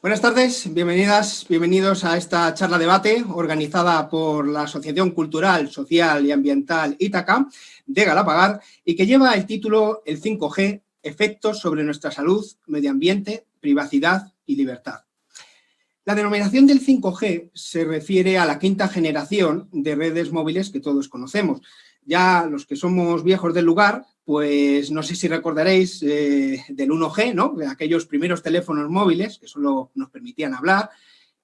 Buenas tardes, bienvenidas, bienvenidos a esta charla debate organizada por la Asociación Cultural, Social y Ambiental Ítaca de Galapagar y que lleva el título El 5G, efectos sobre nuestra salud, medio ambiente, privacidad y libertad. La denominación del 5G se refiere a la quinta generación de redes móviles que todos conocemos. Ya los que somos viejos del lugar, pues no sé si recordaréis del 1G, ¿no? De aquellos primeros teléfonos móviles que solo nos permitían hablar,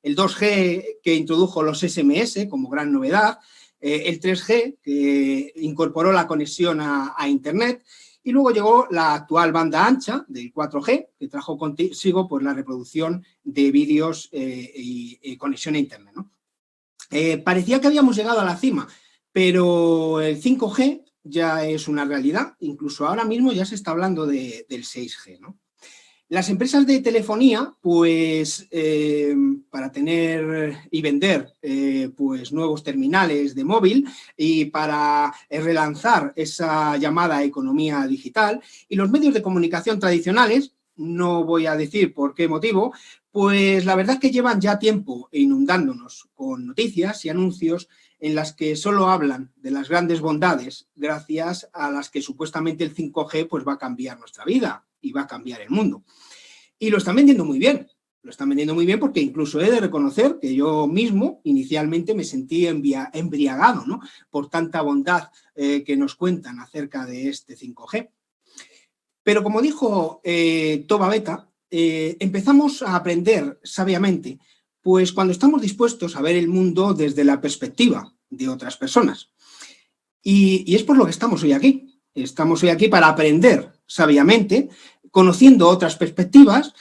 el 2G que introdujo los SMS como gran novedad, el 3G que incorporó la conexión a Internet y luego llegó la actual banda ancha del 4G que trajo consigo pues, la reproducción de vídeos y conexión a Internet, ¿no? Parecía que habíamos llegado a la cima, pero el 5G ya es una realidad, incluso ahora mismo ya se está hablando del 6G, ¿no? Las empresas de telefonía, pues para tener y vender pues nuevos terminales de móvil y para relanzar esa llamada economía digital y los medios de comunicación tradicionales, no voy a decir por qué motivo, pues la verdad es que llevan ya tiempo inundándonos con noticias y anuncios en las que solo hablan de las grandes bondades gracias a las que supuestamente el 5G pues, va a cambiar nuestra vida y va a cambiar el mundo. Y lo están vendiendo muy bien. Lo están vendiendo muy bien porque incluso he de reconocer que yo mismo inicialmente me sentí embriagado, ¿no? Por tanta bondad que nos cuentan acerca de este 5G. Pero como dijo Toba Beta, empezamos a aprender sabiamente pues cuando estamos dispuestos a ver el mundo desde la perspectiva de otras personas. Y es por lo que estamos hoy aquí. Estamos hoy aquí para aprender sabiamente, conociendo otras perspectivas,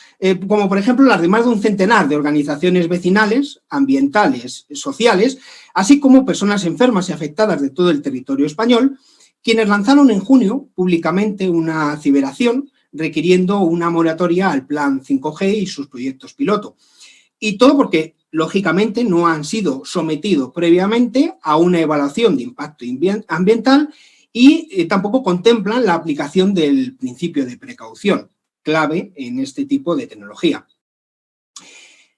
como por ejemplo las de más de un centenar de organizaciones vecinales, ambientales, sociales, así como personas enfermas y afectadas de todo el territorio español, quienes lanzaron en junio públicamente una ciberación requiriendo una moratoria al plan 5G y sus proyectos piloto. Y todo porque, lógicamente, no han sido sometidos previamente a una evaluación de impacto ambiental y tampoco contemplan la aplicación del principio de precaución, clave en este tipo de tecnología.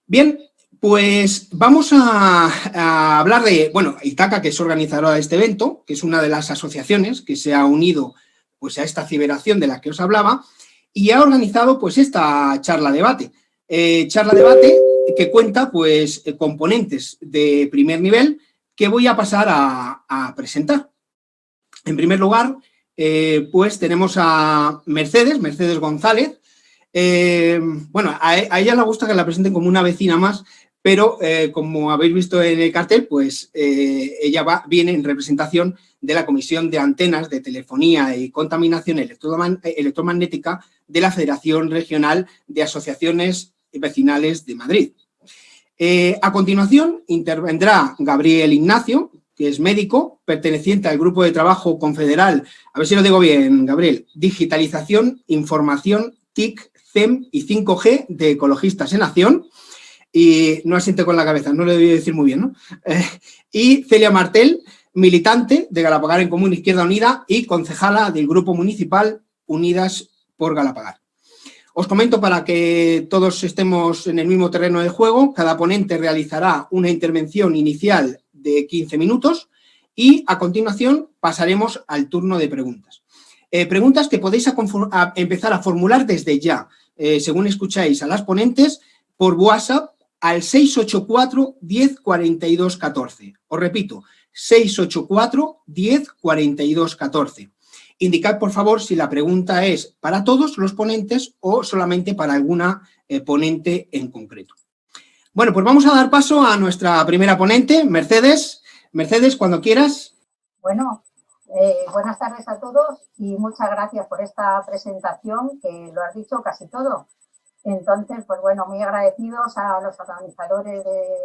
Bien, pues vamos a hablar de, bueno, Ítaca, que es organizadora de este evento, que es una de las asociaciones que se ha unido pues, a esta ciberación de la que os hablaba y ha organizado pues esta charla debate. Charla debate que cuenta pues componentes de primer nivel que voy a pasar a presentar. En primer lugar, pues tenemos a Mercedes González. Bueno, a ella le gusta que la presenten como una vecina más, pero como habéis visto en el cartel, pues ella viene en representación de la Comisión de Antenas de Telefonía y Contaminación Electromagnética de la Federación Regional de Asociaciones Vecinales de Madrid. A continuación intervendrá Gabriel Ignacio, que es médico, perteneciente al grupo de trabajo confederal, a ver si lo digo bien, Gabriel, Digitalización, Información, TIC, CEM y 5G de Ecologistas en Acción, y no asiente con la cabeza, no lo debí decir muy bien, ¿no? Y Celia Martel, militante de Galapagar en Común Izquierda Unida y concejala del Grupo Municipal Unidas por Galapagar. Os comento para que todos estemos en el mismo terreno de juego, cada ponente realizará una intervención inicial de 15 minutos y a continuación pasaremos al turno de preguntas. Preguntas que podéis empezar a formular desde ya, según escucháis a las ponentes, por WhatsApp al 684 10 42 14. Os repito, 684 10 42 14. Indicad, por favor, si la pregunta es para todos los ponentes o solamente para alguna ponente en concreto. Bueno, pues vamos a dar paso a nuestra primera ponente, Mercedes. Mercedes, cuando quieras. Bueno, buenas tardes a todos y muchas gracias por esta presentación, que lo has dicho casi todo. Entonces, pues bueno, muy agradecidos a los organizadores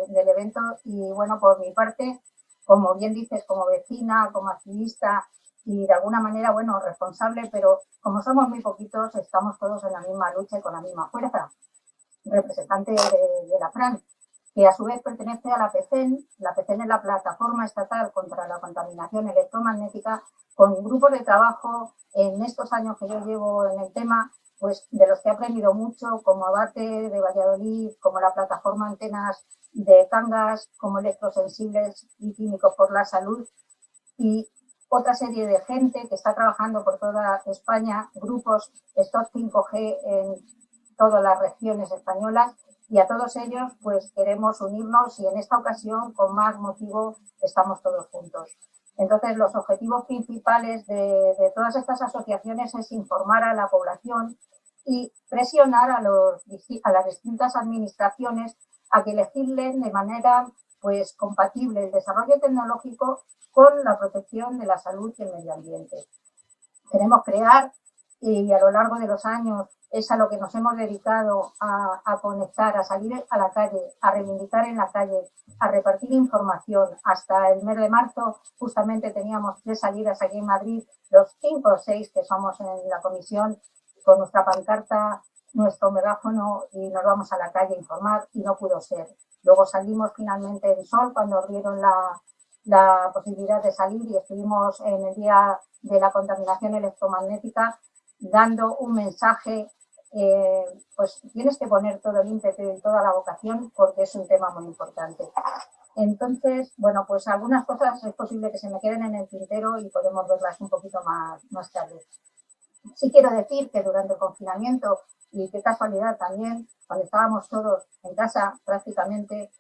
del evento y bueno, por mi parte, como bien dices, como vecina, como activista y de alguna manera, bueno, responsable, pero como somos muy poquitos, estamos todos en la misma lucha y con la misma fuerza. Representante de la FRAN. que a su vez pertenece a la PCEN. La PCEN es la Plataforma Estatal contra la Contaminación Electromagnética, con grupos de trabajo en estos años que yo llevo en el tema, pues de los que he aprendido mucho, como Abate de Valladolid, como la Plataforma Antenas de Cangas, como Electrosensibles y Químicos por la Salud, y otra serie de gente que está trabajando por toda España, grupos Stop 5G en todas las regiones españolas, y a todos ellos pues queremos unirnos y en esta ocasión con más motivo estamos todos juntos. Entonces los objetivos principales de todas estas asociaciones es informar a la población y presionar a las distintas administraciones a que legislen de manera pues compatible el desarrollo tecnológico con la protección de la salud y el medio ambiente. Queremos crear, y a lo largo de los años es a lo que nos hemos dedicado a conectar, a salir a la calle, a reivindicar en la calle, a repartir información. Hasta el mes de marzo justamente teníamos 3 salidas aquí en Madrid, los 5 o 6 que somos en la comisión, con nuestra pancarta, nuestro megáfono, y nos vamos a la calle a informar, y no pudo ser. Luego salimos finalmente en Sol cuando abrieron la posibilidad de salir, y estuvimos en el día de la contaminación electromagnética dando un mensaje, pues tienes que poner todo el ímpetu y toda la vocación porque es un tema muy importante. Entonces, bueno, pues algunas cosas es posible que se me queden en el tintero y podemos verlas un poquito más tarde. Sí quiero decir que durante el confinamiento, y qué casualidad también, cuando estábamos todos en casa prácticamente,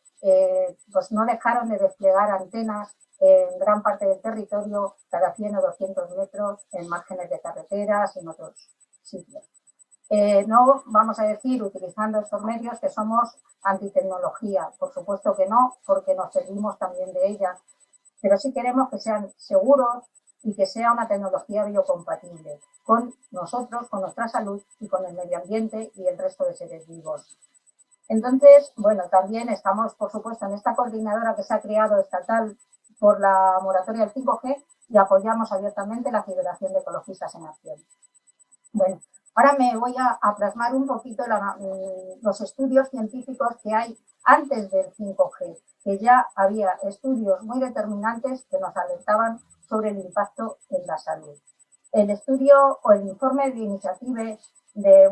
pues no dejaron de desplegar antenas en gran parte del territorio, cada 100 o 200 metros, en márgenes de carreteras y en otros sitios. No vamos a decir, utilizando estos medios, que somos antitecnología, por supuesto que no, porque nos servimos también de ella, pero sí queremos que sean seguros y que sea una tecnología biocompatible con nosotros, con nuestra salud y con el medio ambiente y el resto de seres vivos. Entonces, bueno, también estamos, por supuesto, en esta coordinadora que se ha creado estatal por la moratoria del 5G, y apoyamos abiertamente la Federación de Ecologistas en Acción. Bueno, ahora me voy a plasmar un poquito los estudios científicos que hay antes del 5G, que ya había estudios muy determinantes que nos alertaban sobre el impacto en la salud. El estudio o el informe de iniciativa de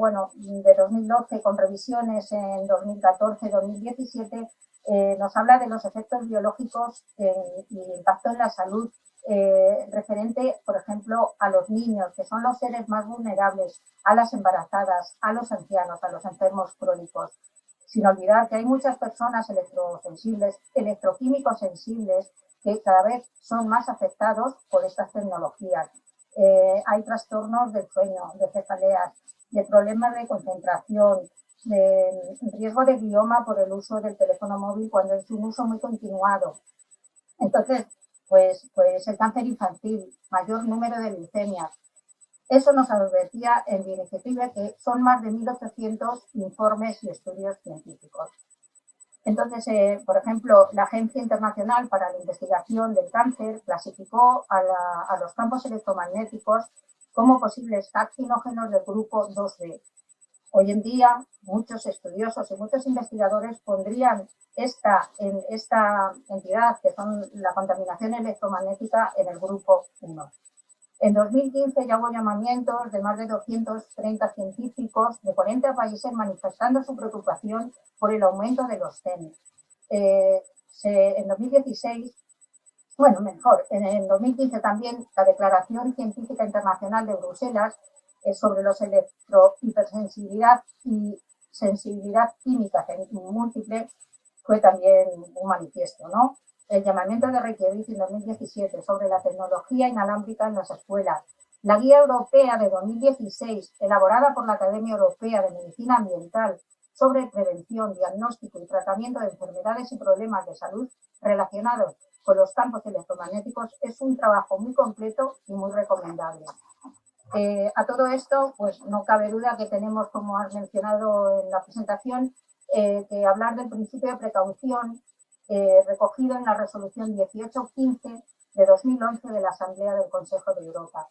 2012 con revisiones en 2014-2017 nos habla de los efectos biológicos y impacto en la salud referente, por ejemplo, a los niños, que son los seres más vulnerables, a las embarazadas, a los ancianos, a los enfermos crónicos. Sin olvidar que hay muchas personas electrosensibles, electroquímicos sensibles, que cada vez son más afectados por estas tecnologías. Hay trastornos del sueño, de cefaleas, de problemas de concentración, de riesgo de glioma por el uso del teléfono móvil cuando es un uso muy continuado. Entonces, pues el cáncer infantil, mayor número de leucemias. Eso nos advertía en la iniciativa, que son más de 1.800 informes y estudios científicos. Entonces, por ejemplo, la Agencia Internacional para la Investigación del Cáncer clasificó a los campos electromagnéticos como posibles carcinógenos del grupo 2B. Hoy en día, muchos estudiosos y muchos investigadores pondrían esta entidad, que son la contaminación electromagnética, en el grupo 1. En 2015 ya hubo llamamientos de más de 230 científicos de 40 países manifestando su preocupación por el aumento de los CEN. En 2016, en 2015 también la Declaración Científica Internacional de Bruselas sobre los electrohipersensibilidad y sensibilidad química múltiple fue también un manifiesto, ¿no? El llamamiento de Reykjavik en 2017 sobre la tecnología inalámbrica en las escuelas, la Guía Europea de 2016, elaborada por la Academia Europea de Medicina Ambiental, sobre prevención, diagnóstico y tratamiento de enfermedades y problemas de salud relacionados con los campos electromagnéticos, es un trabajo muy completo y muy recomendable. A todo esto, pues no cabe duda que tenemos, como has mencionado en la presentación, que hablar del principio de precaución recogido en la resolución 1815 de 2011 de la Asamblea del Consejo de Europa.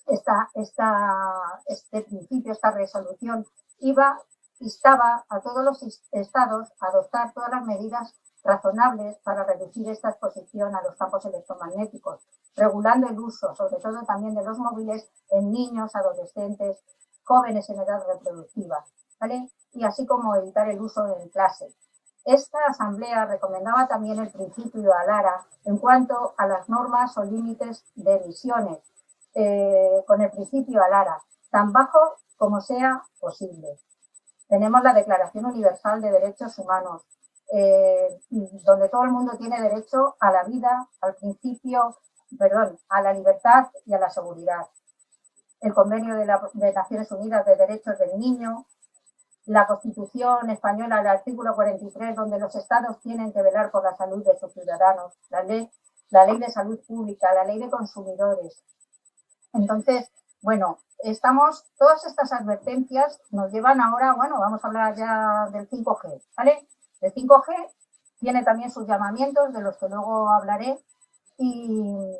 Este principio, esta resolución, iba instaba a todos los estados a adoptar todas las medidas razonables para reducir esta exposición a los campos electromagnéticos, regulando el uso, sobre todo también de los móviles, en niños, adolescentes, jóvenes en edad reproductiva, ¿vale? Y así como evitar el uso en clase. Esta asamblea recomendaba también el principio ALARA en cuanto a las normas o límites de emisiones, con el principio ALARA, tan bajo como sea posible. Tenemos la Declaración Universal de Derechos Humanos, donde todo el mundo tiene derecho a la vida, a la libertad y a la seguridad. El Convenio de Naciones Unidas de Derechos del Niño, la Constitución española, el artículo 43, donde los estados tienen que velar por la salud de sus ciudadanos, la ley de salud pública, la ley de consumidores. Entonces, bueno, todas estas advertencias nos llevan ahora, bueno, vamos a hablar ya del 5G, ¿vale? El 5G tiene también sus llamamientos, de los que luego hablaré, y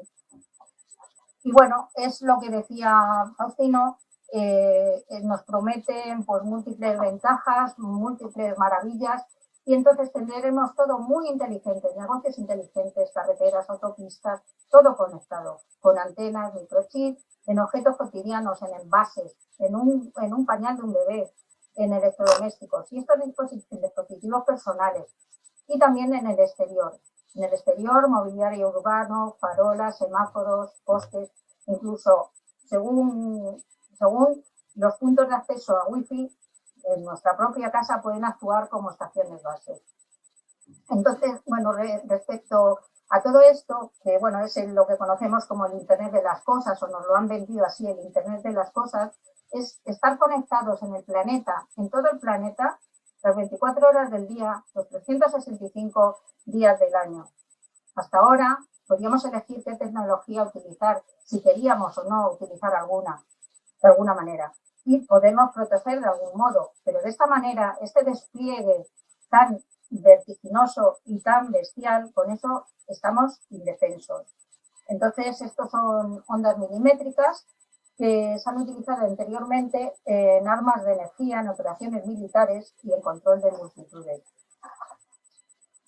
bueno, es lo que decía Faustino, nos prometen pues múltiples ventajas, múltiples maravillas, y entonces tendremos todo muy inteligente, negocios inteligentes, carreteras, autopistas, todo conectado, con antenas, microchips, en objetos cotidianos, en envases, en un pañal de un bebé, en electrodomésticos, y estos dispositivos personales, y también en el exterior. En el exterior, mobiliario urbano, farolas, semáforos, postes, incluso según los puntos de acceso a Wi-Fi en nuestra propia casa pueden actuar como estaciones base. Entonces, bueno, respecto a todo esto, que bueno, es lo que conocemos como el Internet de las cosas, o nos lo han vendido así, el Internet de las cosas, es estar conectados en el planeta, en todo el planeta, las 24 horas del día, los 365 días del año. Hasta ahora podíamos elegir qué tecnología utilizar, si queríamos o no utilizar alguna, de alguna manera, y podemos proteger de algún modo, pero de esta manera, este despliegue tan vertiginoso y tan bestial, con eso estamos indefensos. Entonces, estos son ondas milimétricas que se han utilizado anteriormente en armas de energía, en operaciones militares y en control de multitudes.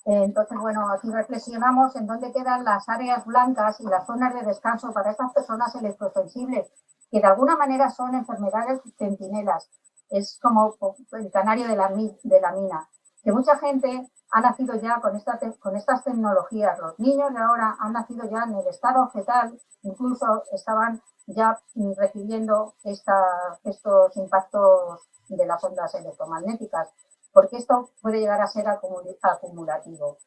Entonces, bueno, aquí reflexionamos en dónde quedan las áreas blancas y las zonas de descanso para estas personas electrosensibles, que de alguna manera son enfermedades centinelas. Es como el canario de la mina, que mucha gente ha nacido ya con estas tecnologías. Los niños de ahora han nacido ya en el estado fetal, incluso estaban ya recibiendo estos impactos de las ondas electromagnéticas, porque esto puede llegar a ser acumulativo.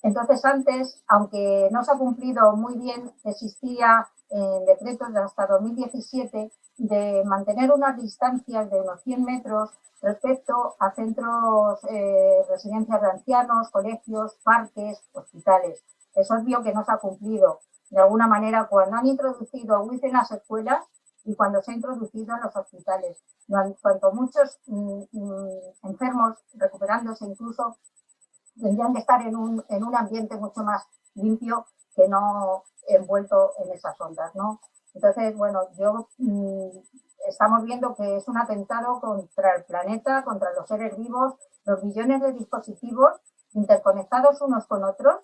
Entonces, antes, aunque no se ha cumplido muy bien, existía decretos de hasta 2017 de mantener unas distancias de unos 100 metros respecto a centros, residencias de ancianos, colegios, parques, hospitales. Es obvio que no se ha cumplido. De alguna manera, cuando han introducido wifi en las escuelas y cuando se ha introducido en los hospitales, cuanto muchos enfermos recuperándose incluso tendrían que estar en un ambiente mucho más limpio que no envuelto en esas ondas, ¿no? Entonces, bueno, estamos viendo que es un atentado contra el planeta, contra los seres vivos, los billones de dispositivos interconectados unos con otros,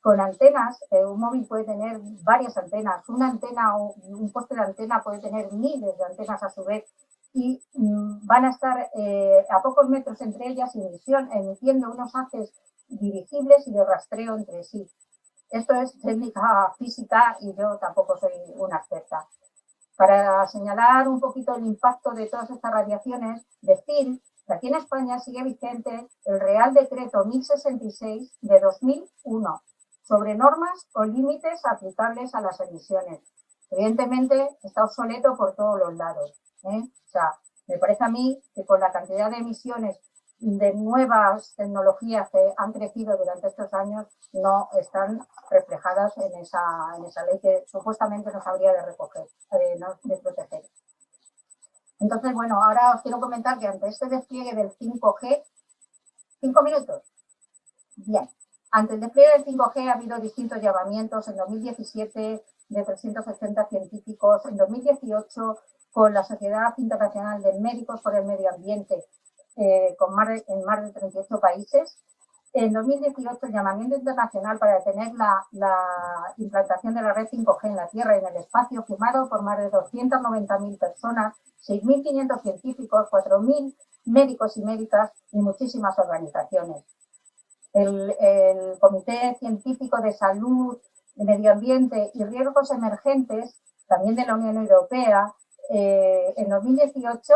con antenas. Un móvil puede tener varias antenas, una antena o un poste de antena puede tener miles de antenas a su vez, y van a estar a pocos metros entre ellas emitiendo unos haces dirigibles y de rastreo entre sí. Esto es técnica física y yo tampoco soy una experta. Para señalar un poquito el impacto de todas estas radiaciones, decir que aquí en España sigue vigente el Real Decreto 1066 de 2001 sobre normas o límites aplicables a las emisiones. Evidentemente está obsoleto por todos los lados, ¿eh? O sea, me parece a mí que con la cantidad de emisiones de nuevas tecnologías que han crecido durante estos años no están reflejadas en esa ley que supuestamente nos habría de recoger, de proteger. Entonces, bueno, ahora os quiero comentar que ante este despliegue del 5G, 5 minutos, bien, ante el despliegue del 5G ha habido distintos llamamientos. En 2017 de 380 científicos, en 2018 con la Sociedad Internacional de Médicos por el Medio Ambiente, en más de 38 países. En 2018, el llamamiento internacional para detener la implantación de la red 5G en la Tierra y en el espacio, firmado por más de 290.000 personas, 6.500 científicos, 4.000 médicos y médicas y muchísimas organizaciones. El Comité Científico de Salud, de Medio Ambiente y Riesgos Emergentes, también de la Unión Europea, en 2018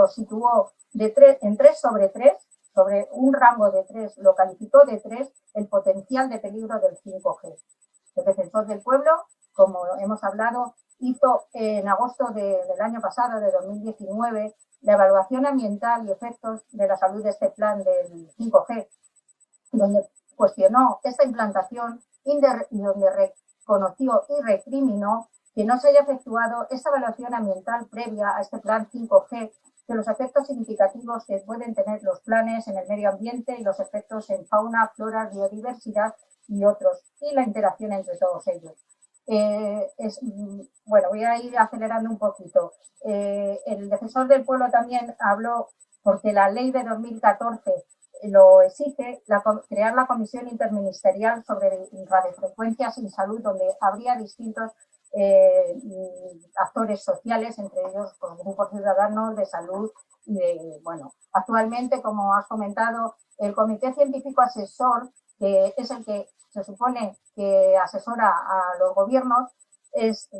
situó en 3 sobre 3, sobre un rango de 3, lo calificó de 3 el potencial de peligro del 5G. El Defensor del Pueblo, como hemos hablado, hizo en agosto del año pasado, de 2019, la evaluación ambiental y efectos de la salud de este plan del 5G, donde cuestionó esta implantación y donde reconoció y recriminó que no se haya efectuado esta evaluación ambiental previa a este plan 5G, de los efectos significativos que pueden tener los planes en el medio ambiente y los efectos en fauna, flora, biodiversidad y otros, y la interacción entre todos ellos. Bueno, voy a ir acelerando un poquito. El Defensor del Pueblo también habló, porque la ley de 2014 lo exige, crear la Comisión Interministerial sobre Radiofrecuencias en Salud, donde habría distintos actores sociales, entre ellos pues, grupos ciudadanos de salud y bueno, actualmente, como has comentado, el Comité Científico Asesor, que es el que se supone que asesora a los gobiernos,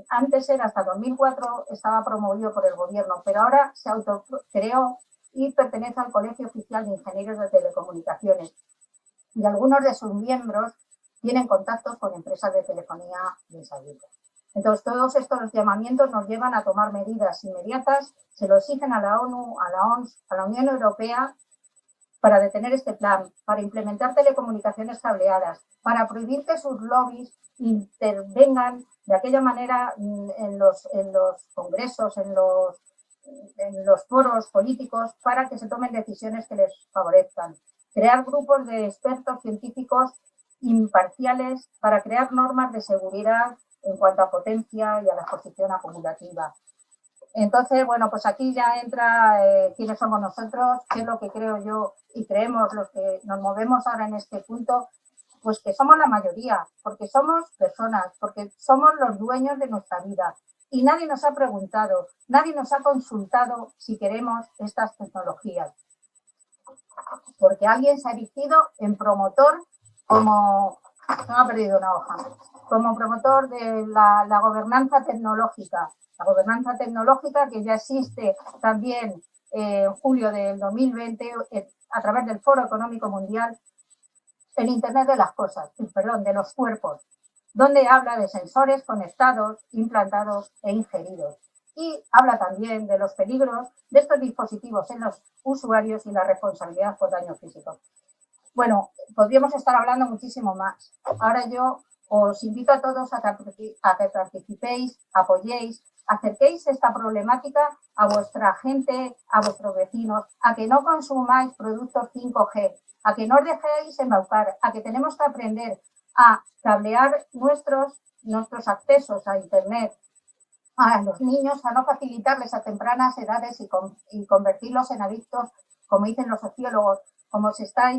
antes era hasta 2004, estaba promovido por el gobierno, pero ahora se autocreó y pertenece al Colegio Oficial de Ingenieros de Telecomunicaciones, y algunos de sus miembros tienen contactos con empresas de telefonía de salud. Entonces, todos estos llamamientos nos llevan a tomar medidas inmediatas, se lo exigen a la ONU, a la OMS, a la Unión Europea, para detener este plan, para implementar telecomunicaciones cableadas, para prohibir que sus lobbies intervengan de aquella manera en los congresos, en los foros políticos, para que se tomen decisiones que les favorezcan. Crear grupos de expertos científicos imparciales para crear normas de seguridad en cuanto a potencia y a la exposición acumulativa. Entonces, bueno, pues aquí ya entra quiénes somos nosotros, qué es lo que creo yo y creemos los que nos movemos ahora en este punto, pues que somos la mayoría, porque somos personas, porque somos los dueños de nuestra vida y nadie nos ha preguntado, nadie nos ha consultado si queremos estas tecnologías, porque alguien se ha erigido en promotor como... Se me ha perdido una hoja. Como promotor de la gobernanza tecnológica. La gobernanza tecnológica que ya existe también en julio del 2020 a través del Foro Económico Mundial, el Internet de las cosas, perdón, de los cuerpos, donde habla de sensores conectados, implantados e ingeridos. Y habla también de los peligros de estos dispositivos en los usuarios y la responsabilidad por daños físicos. Bueno, podríamos estar hablando muchísimo más. Ahora yo os invito a todos a que participéis, apoyéis, acerquéis esta problemática a vuestra gente, a vuestros vecinos, a que no consumáis productos 5G, a que no os dejéis embaucar, a que tenemos que aprender a cablear nuestros accesos a Internet, a los niños, a no facilitarles a tempranas edades y convertirlos en adictos, como dicen los sociólogos, como se está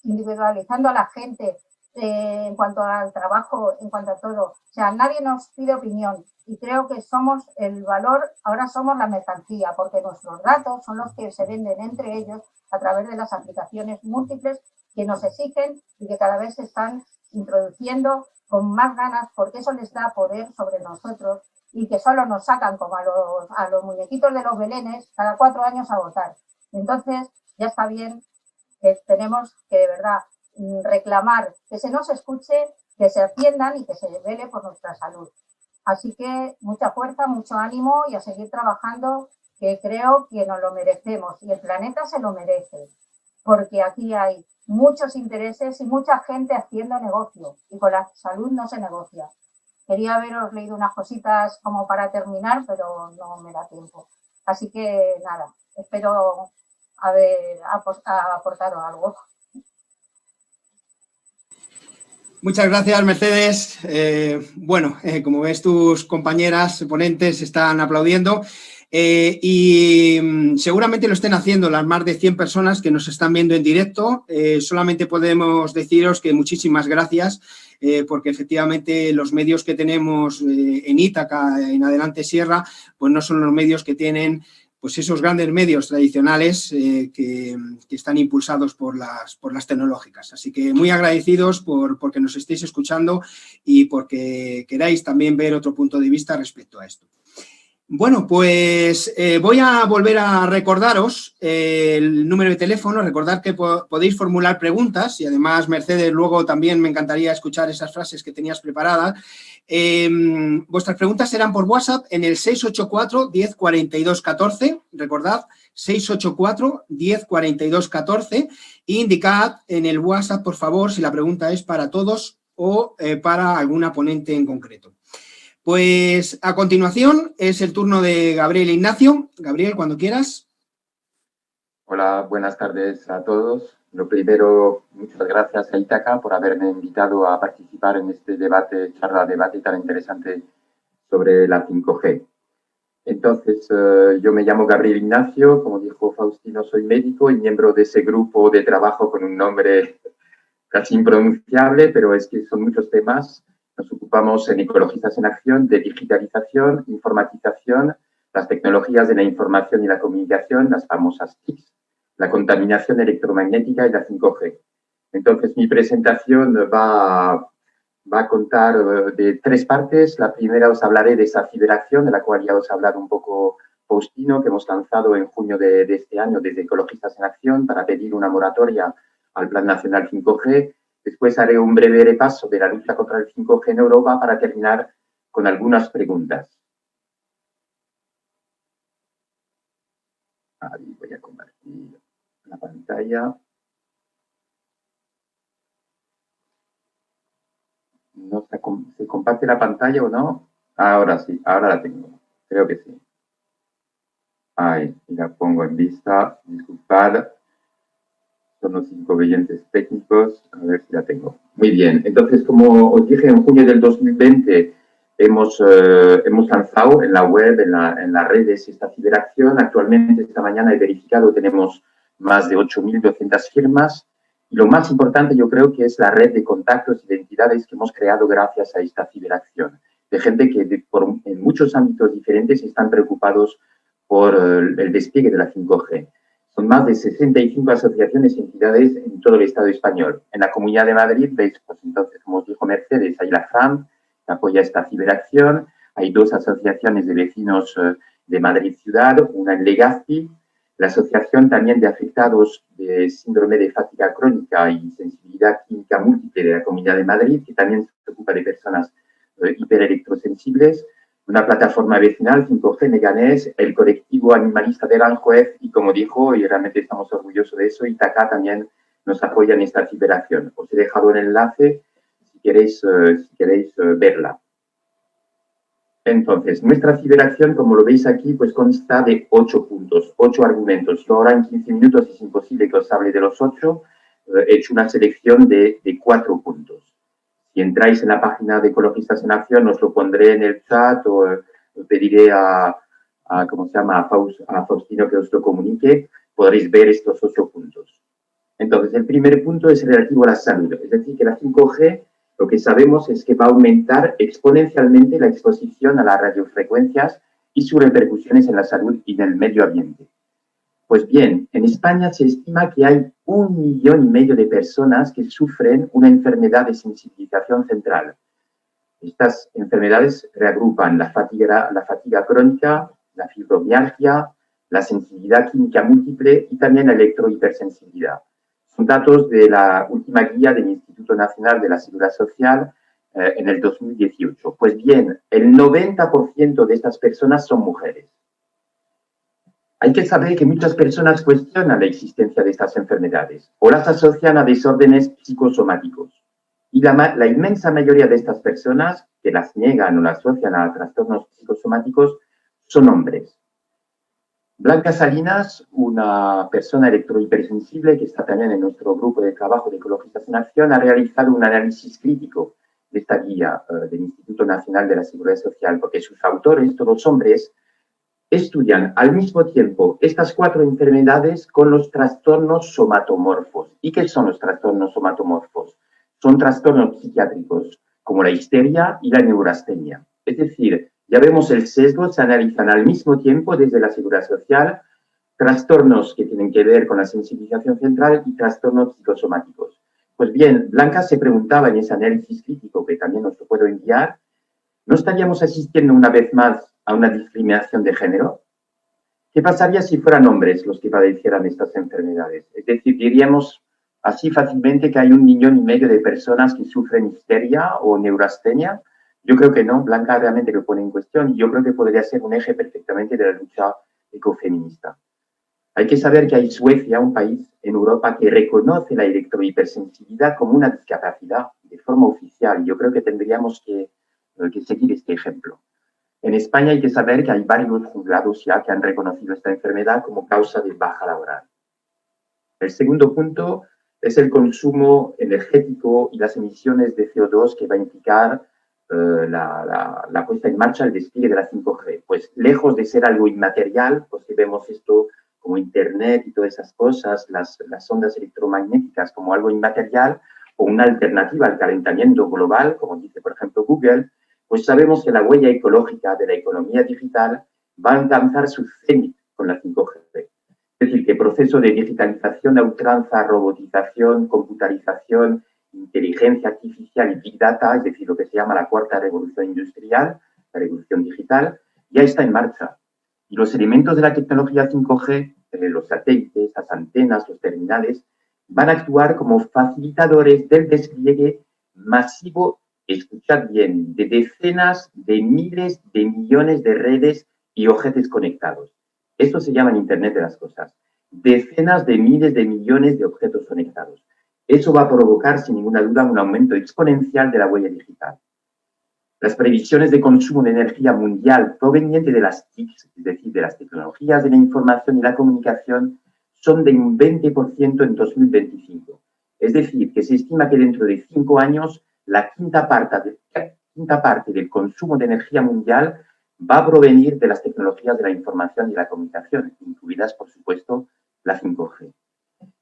individualizando a la gente en cuanto al trabajo, en cuanto a todo. O sea, nadie nos pide opinión y creo que somos el valor, ahora somos la mercancía, porque nuestros datos son los que se venden entre ellos a través de las aplicaciones múltiples que nos exigen y que cada vez se están introduciendo con más ganas, porque eso les da poder sobre nosotros y que solo nos sacan como a los muñequitos de los belenes cada 4 años a votar. Entonces, ya está bien que tenemos que de verdad reclamar que se nos escuche, que se atiendan y que se vele por nuestra salud. Así que mucha fuerza, mucho ánimo y a seguir trabajando, que creo que nos lo merecemos y el planeta se lo merece, porque aquí hay muchos intereses y mucha gente haciendo negocio y con la salud no se negocia. Quería haberos leído unas cositas como para terminar, pero no me da tiempo. Así que nada, espero haber aportado algo. Muchas gracias, Mercedes. Bueno, como ves, tus compañeras ponentes están aplaudiendo. Seguramente lo estén haciendo las más de 100 personas que nos están viendo en directo. Solamente podemos deciros que muchísimas gracias, porque efectivamente los medios que tenemos en Ítaca, en Adelante Sierra, pues no son los medios que tienen pues esos grandes medios tradicionales que están impulsados por las tecnológicas. Así que muy agradecidos porque nos estéis escuchando y porque queráis también ver otro punto de vista respecto a esto. Bueno, pues voy a volver a recordaros el número de teléfono. Recordad que podéis formular preguntas y además, Mercedes, luego también me encantaría escuchar esas frases que tenías preparadas. Vuestras preguntas serán por WhatsApp en el 684 10 42 14. Recordad, 684 10 42 14 e indicad en el WhatsApp, por favor, si la pregunta es para todos o para alguna ponente en concreto. Pues a continuación es el turno de Gabriel Ignacio. Gabriel, cuando quieras. Hola, buenas tardes a todos. Lo primero, muchas gracias a Ítaca por haberme invitado a participar en este charla debate tan interesante sobre la 5G. Entonces, yo me llamo Gabriel Ignacio, como dijo Faustino, soy médico y miembro de ese grupo de trabajo con un nombre casi impronunciable, pero es que son muchos temas. Nos ocupamos en Ecologistas en Acción de digitalización, informatización, las tecnologías de la información y la comunicación, las famosas TICs, la contaminación electromagnética y la 5G. Entonces, mi presentación va a contar de 3 partes. La primera os hablaré de esa ciberacción, de la cual ya os ha hablado un poco Faustino, que hemos lanzado en junio de este año desde Ecologistas en Acción para pedir una moratoria al Plan Nacional 5G. Después haré un breve repaso de la lucha contra el 5G en Europa para terminar con algunas preguntas. Ahí voy a compartir la pantalla. ¿No se comparte la pantalla o no? Ahora sí, ahora la tengo. Creo que sí. Ahí, la pongo en vista. Disculpad. Son los inconvenientes técnicos. A ver si la tengo. Muy bien. Entonces, como os dije, en junio del 2020 hemos lanzado en la web, en las redes, esta ciberacción. Actualmente, esta mañana he verificado, tenemos más de 8.200 firmas. Y lo más importante, yo creo, que es la red de contactos y de entidades que hemos creado gracias a esta ciberacción. De gente que en muchos ámbitos diferentes están preocupados por el despliegue de la 5G. Son más de 65 asociaciones y entidades en todo el Estado español. En la Comunidad de Madrid, veis, pues entonces, como os dijo Mercedes, hay la FRAM, que apoya esta ciberacción. Hay 2 asociaciones de vecinos de Madrid Ciudad, una en Legazpi, la Asociación también de Afectados de Síndrome de Fatiga Crónica y Sensibilidad Química Múltiple de la Comunidad de Madrid, que también se ocupa de personas hiperelectrosensibles, una plataforma vecinal, 5G Meganés, el colectivo animalista de Aranjuez y, como dijo, y realmente estamos orgullosos de eso, Ítaca también nos apoya en esta ciberacción. Os he dejado el enlace si queréis verla. Entonces, nuestra ciberacción, como lo veis aquí, pues consta de 8 puntos, 8 argumentos. Yo ahora en 15 minutos es imposible que os hable de los 8. He hecho una selección de 4 puntos. Si entráis en la página de Ecologistas en Acción, os lo pondré en el chat o pediré a Faustino que os lo comunique. Podréis ver estos 8 puntos. Entonces, el primer punto es relativo a la salud. Es decir, que la 5G, lo que sabemos es que va a aumentar exponencialmente la exposición a las radiofrecuencias y sus repercusiones en la salud y en el medio ambiente. Pues bien, en España se estima que hay 1,5 millones de personas que sufren una enfermedad de sensibilización central. Estas enfermedades reagrupan la fatiga crónica, la fibromialgia, la sensibilidad química múltiple y también la electrohipersensibilidad. Son datos de la última guía del Instituto Nacional de la Seguridad Social en el 2018. Pues bien, el 90% de estas personas son mujeres. Hay que saber que muchas personas cuestionan la existencia de estas enfermedades o las asocian a desórdenes psicosomáticos. Y la inmensa mayoría de estas personas que las niegan o las asocian a trastornos psicosomáticos son hombres. Blanca Salinas, una persona electrohipersensible que está también en nuestro grupo de trabajo de Ecologistas en Acción, ha realizado un análisis crítico de esta guía del Instituto Nacional de la Seguridad Social, porque sus autores, todos hombres, estudian al mismo tiempo estas 4 enfermedades con los trastornos somatomorfos. ¿Y qué son los trastornos somatomorfos? Son trastornos psiquiátricos como la histeria y la neurastenia. Es decir, ya vemos el sesgo, se analizan al mismo tiempo desde la Seguridad Social trastornos que tienen que ver con la sensibilización central y trastornos psicosomáticos. Pues bien, Blanca se preguntaba en ese análisis crítico, que también os lo puedo enviar, ¿no estaríamos asistiendo una vez más a una discriminación de género? ¿Qué pasaría si fueran hombres los que padecieran estas enfermedades? Es decir, diríamos así fácilmente que hay 1,5 millones de personas que sufren histeria o neurastenia. Yo creo que no, Blanca realmente lo pone en cuestión y yo creo que podría ser un eje perfectamente de la lucha ecofeminista. Hay que saber que hay Suecia, un país en Europa que reconoce la electrohipersensibilidad como una discapacidad de forma oficial. Yo creo que tendríamos que seguir este ejemplo. En España hay que saber que hay varios juzgados ya que han reconocido esta enfermedad como causa de baja laboral. El segundo punto es el consumo energético y las emisiones de CO2 que va a implicar la puesta en marcha, el despliegue de la 5G. Pues lejos de ser algo inmaterial, pues que vemos esto como Internet y todas esas cosas, las ondas electromagnéticas como algo inmaterial o una alternativa al calentamiento global, como dice, por ejemplo, Google, pues sabemos que la huella ecológica de la economía digital va a alcanzar su cenit con la 5G. Es decir, que el proceso de digitalización a ultranza, robotización, computarización, inteligencia artificial y Big Data, es decir, lo que se llama la 4ª revolución industrial, la revolución digital, ya está en marcha. Y los elementos de la tecnología 5G, los satélites, las antenas, los terminales, van a actuar como facilitadores del despliegue masivo, escuchad bien, de decenas de miles de millones de redes y objetos conectados. Esto se llama Internet de las cosas. Decenas de miles de millones de objetos conectados. Eso va a provocar, sin ninguna duda, un aumento exponencial de la huella digital. Las previsiones de consumo de energía mundial proveniente de las TICs, es decir, de las tecnologías de la información y la comunicación, son de un 20% en 2025. Es decir, que se estima que dentro de 5 años la quinta parte del consumo de energía mundial va a provenir de las tecnologías de la información y la comunicación, incluidas, por supuesto, la 5G.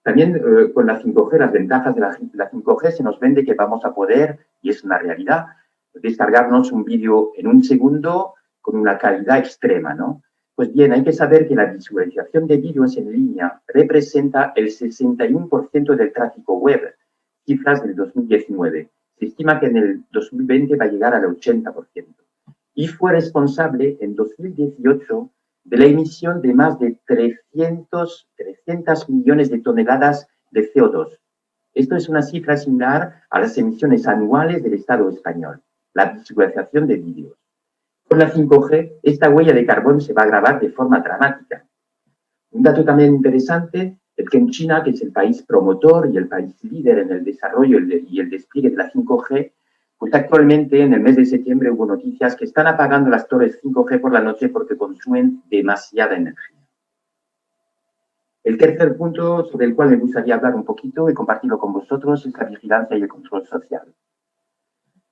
También con la 5G, las ventajas de la 5G se nos vende que vamos a poder, y es una realidad, descargarnos un vídeo en 1 segundo con una calidad extrema, ¿no? Pues bien, hay que saber que la visualización de vídeos en línea representa el 61% del tráfico web, cifras del 2019. Se estima que en el 2020 va a llegar al 80%. Y fue responsable en 2018 de la emisión de más de 300 millones de toneladas de CO2. Esto es una cifra similar a las emisiones anuales del Estado español, la visualización de vídeos. Con la 5G, esta huella de carbón se va a agravar de forma dramática. Un dato también interesante es que en China, que es el país promotor y el país líder en el desarrollo y el despliegue de la 5G, pues actualmente en el mes de septiembre hubo noticias que están apagando las torres 5G por la noche porque consumen demasiada energía. El tercer punto sobre el cual me gustaría hablar un poquito y compartirlo con vosotros es la vigilancia y el control social.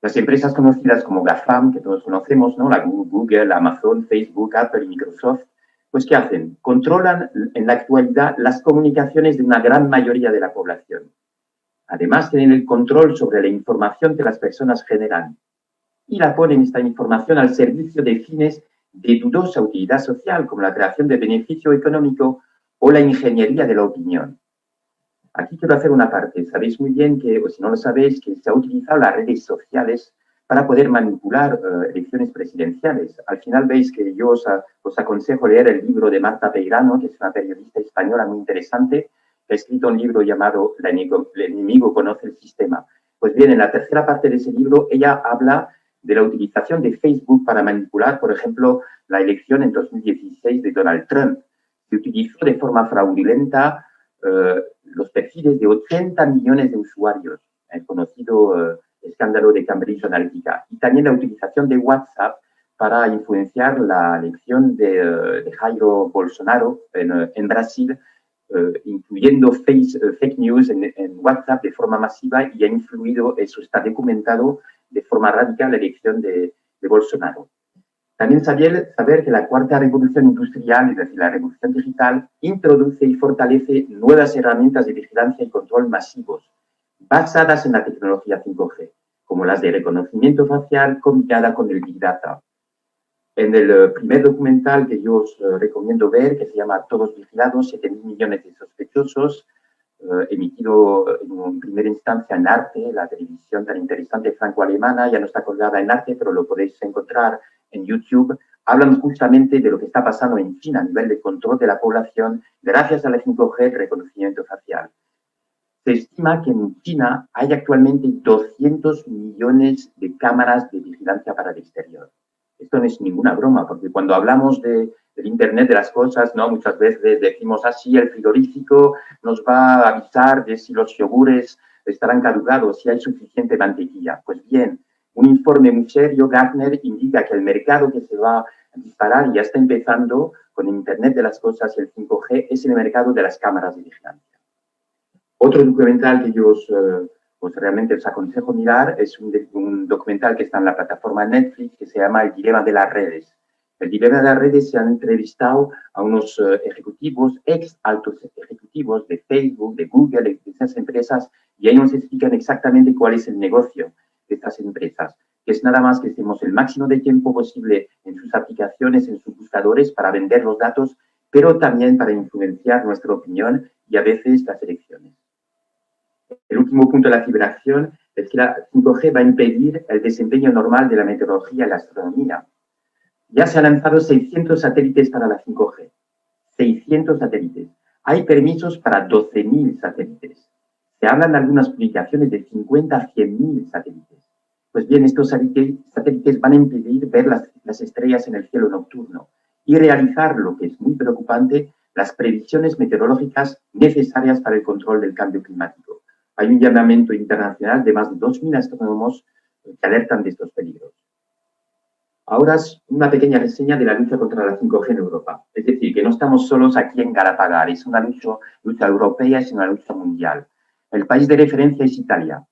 Las empresas conocidas como GAFAM, que todos conocemos, ¿no? La Google, Amazon, Facebook, Apple y Microsoft, pues ¿qué hacen? Controlan en la actualidad las comunicaciones de una gran mayoría de la población. Además, tienen el control sobre la información que las personas generan y la ponen esta información al servicio de fines de dudosa utilidad social, como la creación de beneficio económico o la ingeniería de la opinión. Aquí quiero hacer una parte. Sabéis muy bien que, o si no lo sabéis, que se ha utilizado las redes sociales para poder manipular elecciones presidenciales. Al final veis que yo os aconsejo leer el libro de Marta Peirano, que es una periodista española muy interesante, que ha escrito un libro llamado El enemigo conoce el sistema. Pues bien, en la tercera parte de ese libro, ella habla de la utilización de Facebook para manipular, por ejemplo, la elección en 2016 de Donald Trump. Se utilizó de forma fraudulenta los perfiles de 80 millones de usuarios, el conocido escándalo de Cambridge Analytica, y también la utilización de WhatsApp para influenciar la elección de Jair Bolsonaro en Brasil, incluyendo fake news en WhatsApp de forma masiva, y ha influido, eso está documentado, de forma radical la elección de Bolsonaro. También saber que la cuarta revolución industrial, es decir, la revolución digital, introduce y fortalece nuevas herramientas de vigilancia y control masivos, basadas en la tecnología 5G, como las de reconocimiento facial combinada con el Big Data. En el primer documental que yo os recomiendo ver, que se llama Todos vigilados, 7.000 millones de sospechosos, emitido en primera instancia en Arte, la televisión tan interesante franco-alemana, ya no está colgada en Arte, pero lo podéis encontrar en YouTube, hablan justamente de lo que está pasando en China a nivel de control de la población gracias a la 5G, el reconocimiento facial. Se estima que en China hay actualmente 200 millones de cámaras de vigilancia para el exterior. Esto no es ninguna broma, porque cuando hablamos del Internet de las cosas, ¿no? Muchas veces decimos así, el frigorífico nos va a avisar de si los yogures estarán caducados, si hay suficiente mantequilla. Pues bien, un informe muy serio, Gartner, indica que el mercado que se va a disparar y ya está empezando con el Internet de las cosas y el 5G es el mercado de las cámaras de vigilancia. Otro documental que yo realmente os aconsejo mirar es un documental que está en la plataforma Netflix que se llama El dilema de las redes. El dilema de las redes se han entrevistado a unos ejecutivos, ex altos ejecutivos de Facebook, de Google, de esas empresas, y ahí nos explican exactamente cuál es el negocio de estas empresas, que es nada más que estemos el máximo de tiempo posible en sus aplicaciones, en sus buscadores para vender los datos, pero también para influenciar nuestra opinión y a veces las elecciones. El último punto de la ciberacción es que la 5G va a impedir el desempeño normal de la meteorología y la astronomía. Ya se han lanzado 600 satélites para la 5G. 600 satélites. Hay permisos para 12.000 satélites. Se hablan de algunas publicaciones de 50 a 100.000 satélites. Pues bien, estos satélites van a impedir ver las estrellas en el cielo nocturno y realizar, lo que es muy preocupante, las previsiones meteorológicas necesarias para el control del cambio climático. Hay un llamamiento internacional de más de 2.000 astrónomos que alertan de estos peligros. Ahora es una pequeña reseña de la lucha contra la 5G en Europa. Es decir, que no estamos solos aquí en Galapagar, es una lucha europea, es una lucha mundial. El país de referencia es Italia.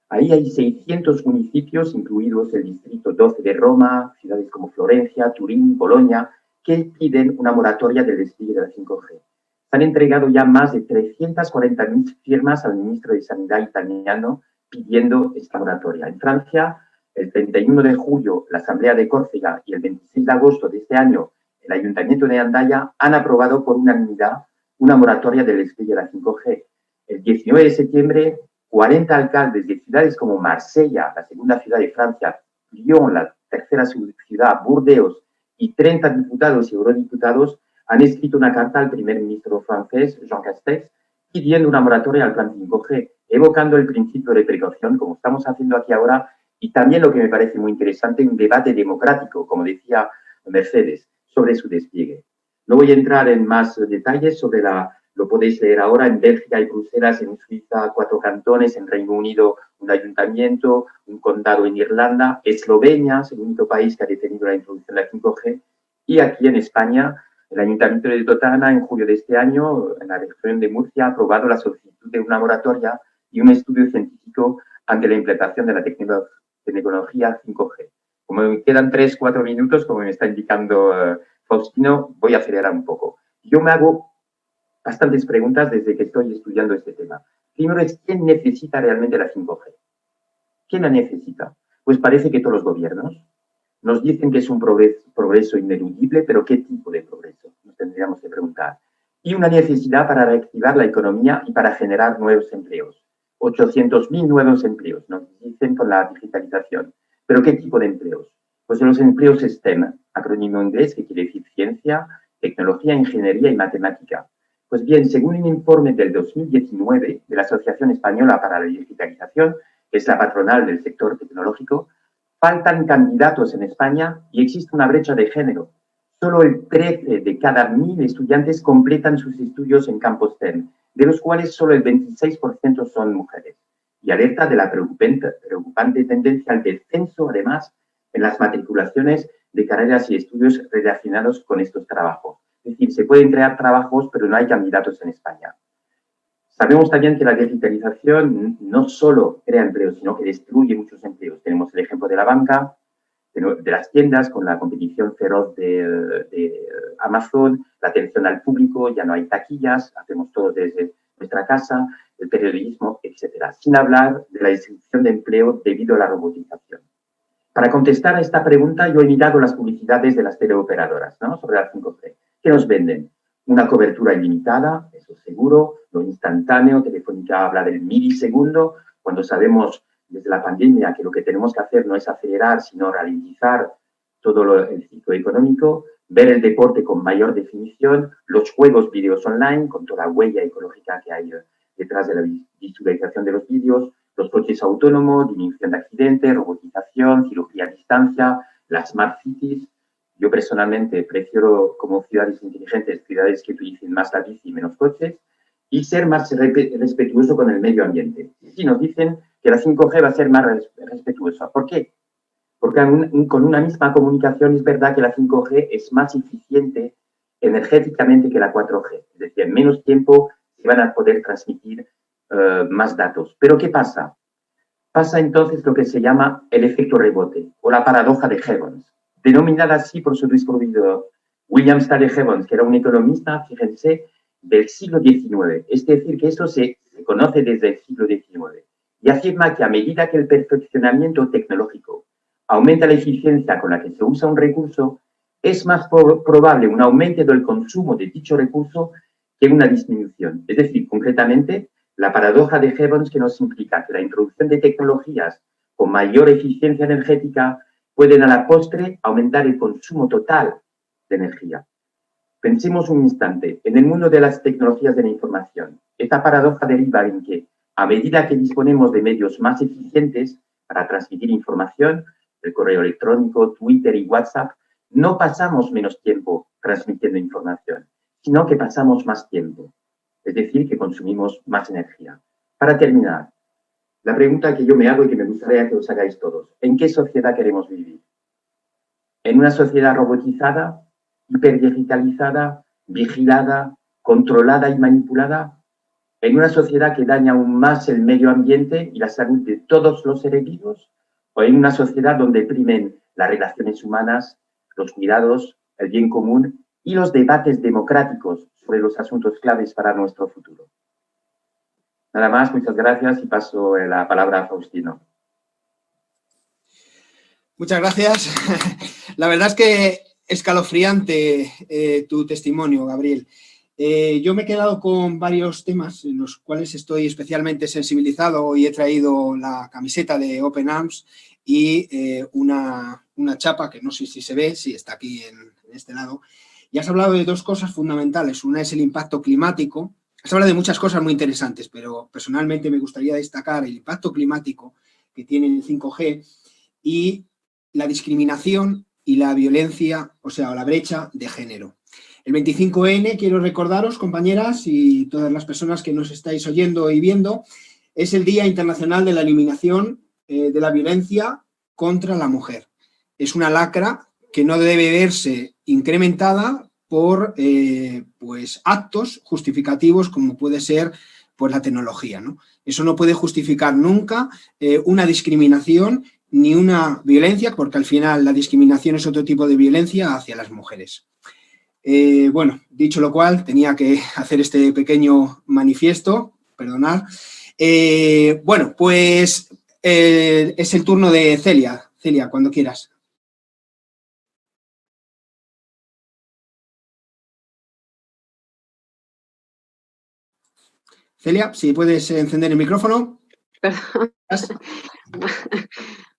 Ahí hay 600 municipios, incluidos el distrito 12 de Roma, ciudades como Florencia, Turín, Bolonia, que piden una moratoria del despliegue de la 5G. Se han entregado ya más de 340.000 firmas al ministro de Sanidad italiano pidiendo esta moratoria. En Francia, el 31 de julio, la Asamblea de Córcega y el 26 de agosto de este año, el Ayuntamiento de Andaya han aprobado por unanimidad una moratoria del despliegue de la 5G. El 19 de septiembre, 40 alcaldes de ciudades como Marsella, la segunda ciudad de Francia, Lyon, la tercera ciudad, Burdeos, y 30 diputados y eurodiputados han escrito una carta al primer ministro francés, Jean Castex, pidiendo una moratoria al plan 5G, evocando el principio de precaución, como estamos haciendo aquí ahora, y también lo que me parece muy interesante, un debate democrático, como decía Mercedes, sobre su despliegue. No voy a entrar en más detalles sobre lo podéis leer ahora, en Bélgica hay Bruselas, en Suiza 4 cantones, en Reino Unido un ayuntamiento, un condado en Irlanda, Eslovenia es el único país que ha detenido la introducción de la 5G, y aquí en España, el Ayuntamiento de Totana, en julio de este año, en la región de Murcia, ha aprobado la solicitud de una moratoria y un estudio científico ante la implantación de la tecnología 5G. Como me quedan 3-4 minutos, como me está indicando Faustino, voy a acelerar un poco. Yo me hago bastantes preguntas desde que estoy estudiando este tema. Primero es, ¿quién necesita realmente la 5G? ¿Quién la necesita? Pues parece que todos los gobiernos. Nos dicen que es un progreso ineludible, pero ¿qué tipo de progreso? Nos tendríamos que preguntar. Y una necesidad para reactivar la economía y para generar nuevos empleos. 800.000 nuevos empleos, nos dicen con la digitalización. ¿Pero qué tipo de empleos? Pues los empleos STEM, acrónimo inglés que quiere decir ciencia, tecnología, ingeniería y matemática. Pues bien, según un informe del 2019 de la Asociación Española para la Digitalización, que es la patronal del sector tecnológico, faltan candidatos en España y existe una brecha de género. Solo el 13 de cada 1.000 estudiantes completan sus estudios en campos STEM, de los cuales solo el 26% son mujeres. Y alerta de la preocupante tendencia al descenso, además, en las matriculaciones de carreras y estudios relacionados con estos trabajos. Es decir, se pueden crear trabajos, pero no hay candidatos en España. Sabemos también que la digitalización no solo crea empleos, sino que destruye muchos empleos. Tenemos el ejemplo de la banca, de las tiendas con la competición feroz de Amazon, la atención al público, ya no hay taquillas, hacemos todo desde nuestra casa, el periodismo, etcétera. Sin hablar de la destrucción de empleo debido a la robotización. Para contestar a esta pregunta, yo he mirado las publicidades de las teleoperadoras, ¿no?, sobre la 5G. ¿Qué nos venden? Una cobertura ilimitada, eso seguro, lo instantáneo. Telefónica habla del milisegundo, cuando sabemos desde la pandemia que lo que tenemos que hacer no es acelerar, sino ralentizar todo el ciclo económico, ver el deporte con mayor definición, los juegos vídeos online, con toda la huella ecológica que hay detrás de la visualización de los vídeos, los coches autónomos, disminución de accidentes, robotización, cirugía a distancia, las smart cities. Yo personalmente prefiero, como ciudades inteligentes, ciudades que utilicen más la bici y menos coches, y ser más respetuoso con el medio ambiente. Sí, nos dicen que la 5G va a ser más respetuosa. ¿Por qué? Porque con una misma comunicación es verdad que la 5G es más eficiente energéticamente que la 4G. Es decir, en menos tiempo se van a poder transmitir más datos. Pero ¿qué pasa? Pasa entonces lo que se llama el efecto rebote o la paradoja de Jevons, denominada así por su descubridor William Stanley Jevons, que era un economista, fíjense, del siglo XIX. Es decir, que esto se conoce desde el siglo XIX y afirma que a medida que el perfeccionamiento tecnológico aumenta la eficiencia con la que se usa un recurso, es más probable un aumento del consumo de dicho recurso que una disminución. Es decir, concretamente, la paradoja de Jevons, que nos implica que la introducción de tecnologías con mayor eficiencia energética pueden a la postre aumentar el consumo total de energía. Pensemos un instante en el mundo de las tecnologías de la información. Esta paradoja deriva en que, a medida que disponemos de medios más eficientes para transmitir información, el correo electrónico, Twitter y WhatsApp, no pasamos menos tiempo transmitiendo información, sino que pasamos más tiempo. Es decir, que consumimos más energía. Para terminar, la pregunta que yo me hago y que me gustaría que os hagáis todos: ¿en qué sociedad queremos vivir? ¿En una sociedad robotizada, hiperdigitalizada, vigilada, controlada y manipulada? ¿En una sociedad que daña aún más el medio ambiente y la salud de todos los seres vivos? ¿O en una sociedad donde primen las relaciones humanas, los cuidados, el bien común y los debates democráticos sobre los asuntos claves para nuestro futuro? Nada más, muchas gracias y paso la palabra a Faustino. Muchas gracias. La verdad es que escalofriante tu testimonio, Gabriel. Yo me he quedado con varios temas en los cuales estoy especialmente sensibilizado y he traído la camiseta de Open Arms y una chapa que no sé si se ve, sí está aquí en este lado. Y has hablado de dos cosas fundamentales. Una es el impacto climático. Has hablado de muchas cosas muy interesantes, pero personalmente me gustaría destacar el impacto climático que tiene el 5G y la discriminación y la violencia, o sea, la brecha de género. El 25N, quiero recordaros, compañeras y todas las personas que nos estáis oyendo y viendo, es el Día Internacional de la Eliminación de la Violencia contra la Mujer. Es una lacra que no debe verse incrementada por pues, actos justificativos como puede ser pues, la tecnología, ¿no? Eso no puede justificar nunca una discriminación ni una violencia, porque al final la discriminación es otro tipo de violencia hacia las mujeres. Bueno, dicho lo cual, tenía que hacer este pequeño manifiesto, perdonad. Bueno, pues es el turno de Celia. Celia, cuando quieras. Celia, si puedes encender el micrófono. Perdón.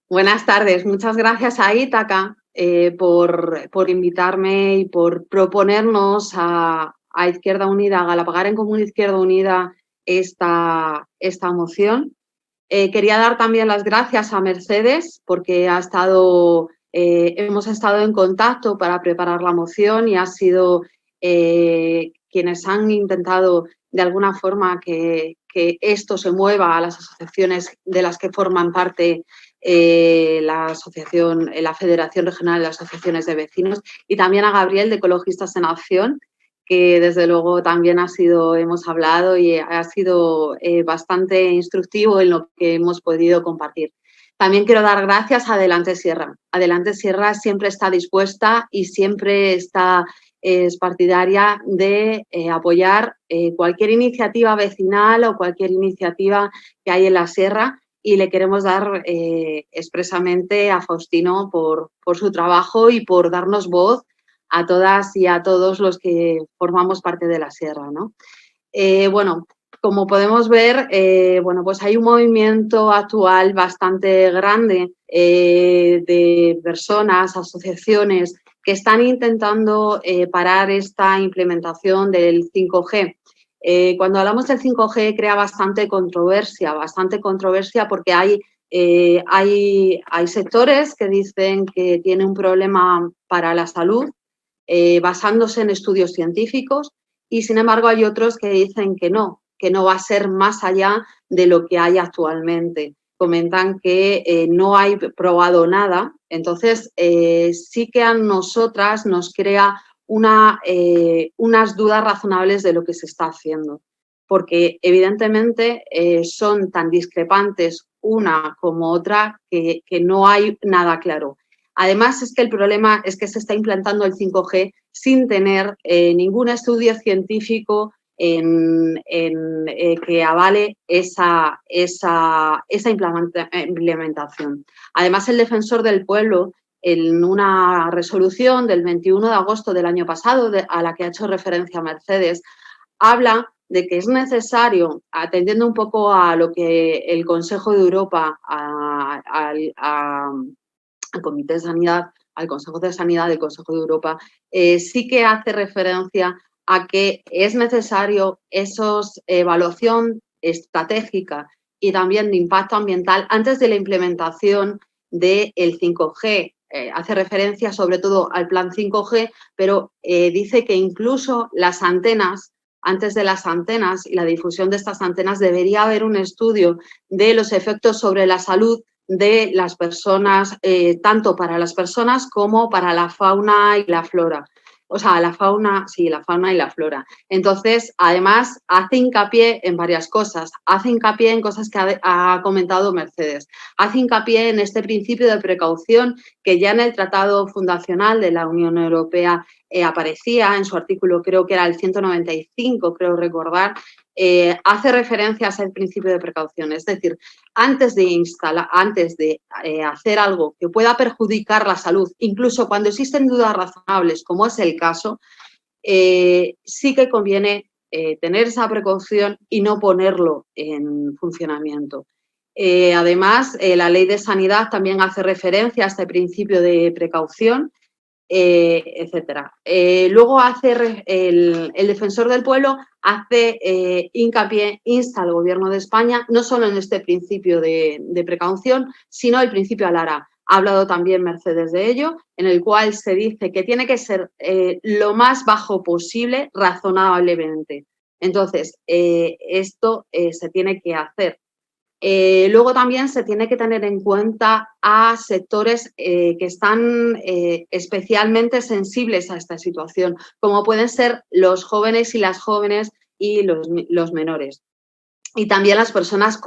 Buenas tardes. Muchas gracias a Ítaca por invitarme y por proponernos a Izquierda Unida, a Galapagar en Común Izquierda Unida, esta moción. Quería dar también las gracias a Mercedes porque hemos estado en contacto para preparar la moción y ha sido quienes han intentado de alguna forma que esto se mueva a las asociaciones de las que forman parte la Federación Regional de Asociaciones de Vecinos, y también a Gabriel de Ecologistas en Acción, que desde luego también hemos hablado y ha sido bastante instructivo en lo que hemos podido compartir. También quiero dar gracias a Adelante Sierra. Adelante Sierra siempre está dispuesta y siempre es partidaria de apoyar cualquier iniciativa vecinal o cualquier iniciativa que hay en la sierra, y le queremos dar expresamente a Faustino por su trabajo y por darnos voz a todas y a todos los que formamos parte de la sierra, ¿no? Bueno, como podemos ver, bueno, pues hay un movimiento actual bastante grande de personas, asociaciones que están intentando parar esta implementación del 5G. Cuando hablamos del 5G crea bastante controversia porque hay sectores que dicen que tiene un problema para la salud basándose en estudios científicos, y sin embargo hay otros que dicen que no va a ser más allá de lo que hay actualmente. Comentan que no hay probado nada, entonces sí que a nosotras nos crea unas dudas razonables de lo que se está haciendo, porque evidentemente son tan discrepantes una como otra que no hay nada claro. Además, es que el problema es que se está implantando el 5G sin tener ningún estudio científico que avale esa implementación. Además, el Defensor del Pueblo, en una resolución del 21 de agosto del año pasado, a la que ha hecho referencia Mercedes, habla de que es necesario, atendiendo un poco a lo que el Consejo de Europa, al Comité de Sanidad, al Consejo de Sanidad del Consejo de Europa, sí que hace referencia a que es necesario esa evaluación estratégica y también de impacto ambiental antes de la implementación del 5G. Hace referencia sobre todo al plan 5G, pero dice que incluso las antenas, antes de las antenas y la difusión de estas antenas, debería haber un estudio de los efectos sobre la salud de las personas, tanto para las personas como para la fauna y la flora. O sea, la fauna y la flora. Entonces, además, hace hincapié en varias cosas. Hace hincapié en cosas que ha comentado Mercedes. Hace hincapié en este principio de precaución que ya en el Tratado Fundacional de la Unión Europea aparecía en su artículo, creo que era el 195, creo recordar, hace referencia a ese principio de precaución. Es decir, antes de hacer algo que pueda perjudicar la salud, incluso cuando existen dudas razonables, como es el caso, sí que conviene tener esa precaución y no ponerlo en funcionamiento. Además, la Ley de Sanidad también hace referencia a este principio de precaución, etcétera. Luego el Defensor del Pueblo hace hincapié, insta al Gobierno de España no solo en este principio de precaución, sino el principio ALARA. Ha hablado también Mercedes de ello, en el cual se dice que tiene que ser lo más bajo posible, razonablemente. Entonces, esto se tiene que hacer. Luego también se tiene que tener en cuenta a sectores que están especialmente sensibles a esta situación, como pueden ser los jóvenes y las jóvenes y los menores. Y también las personas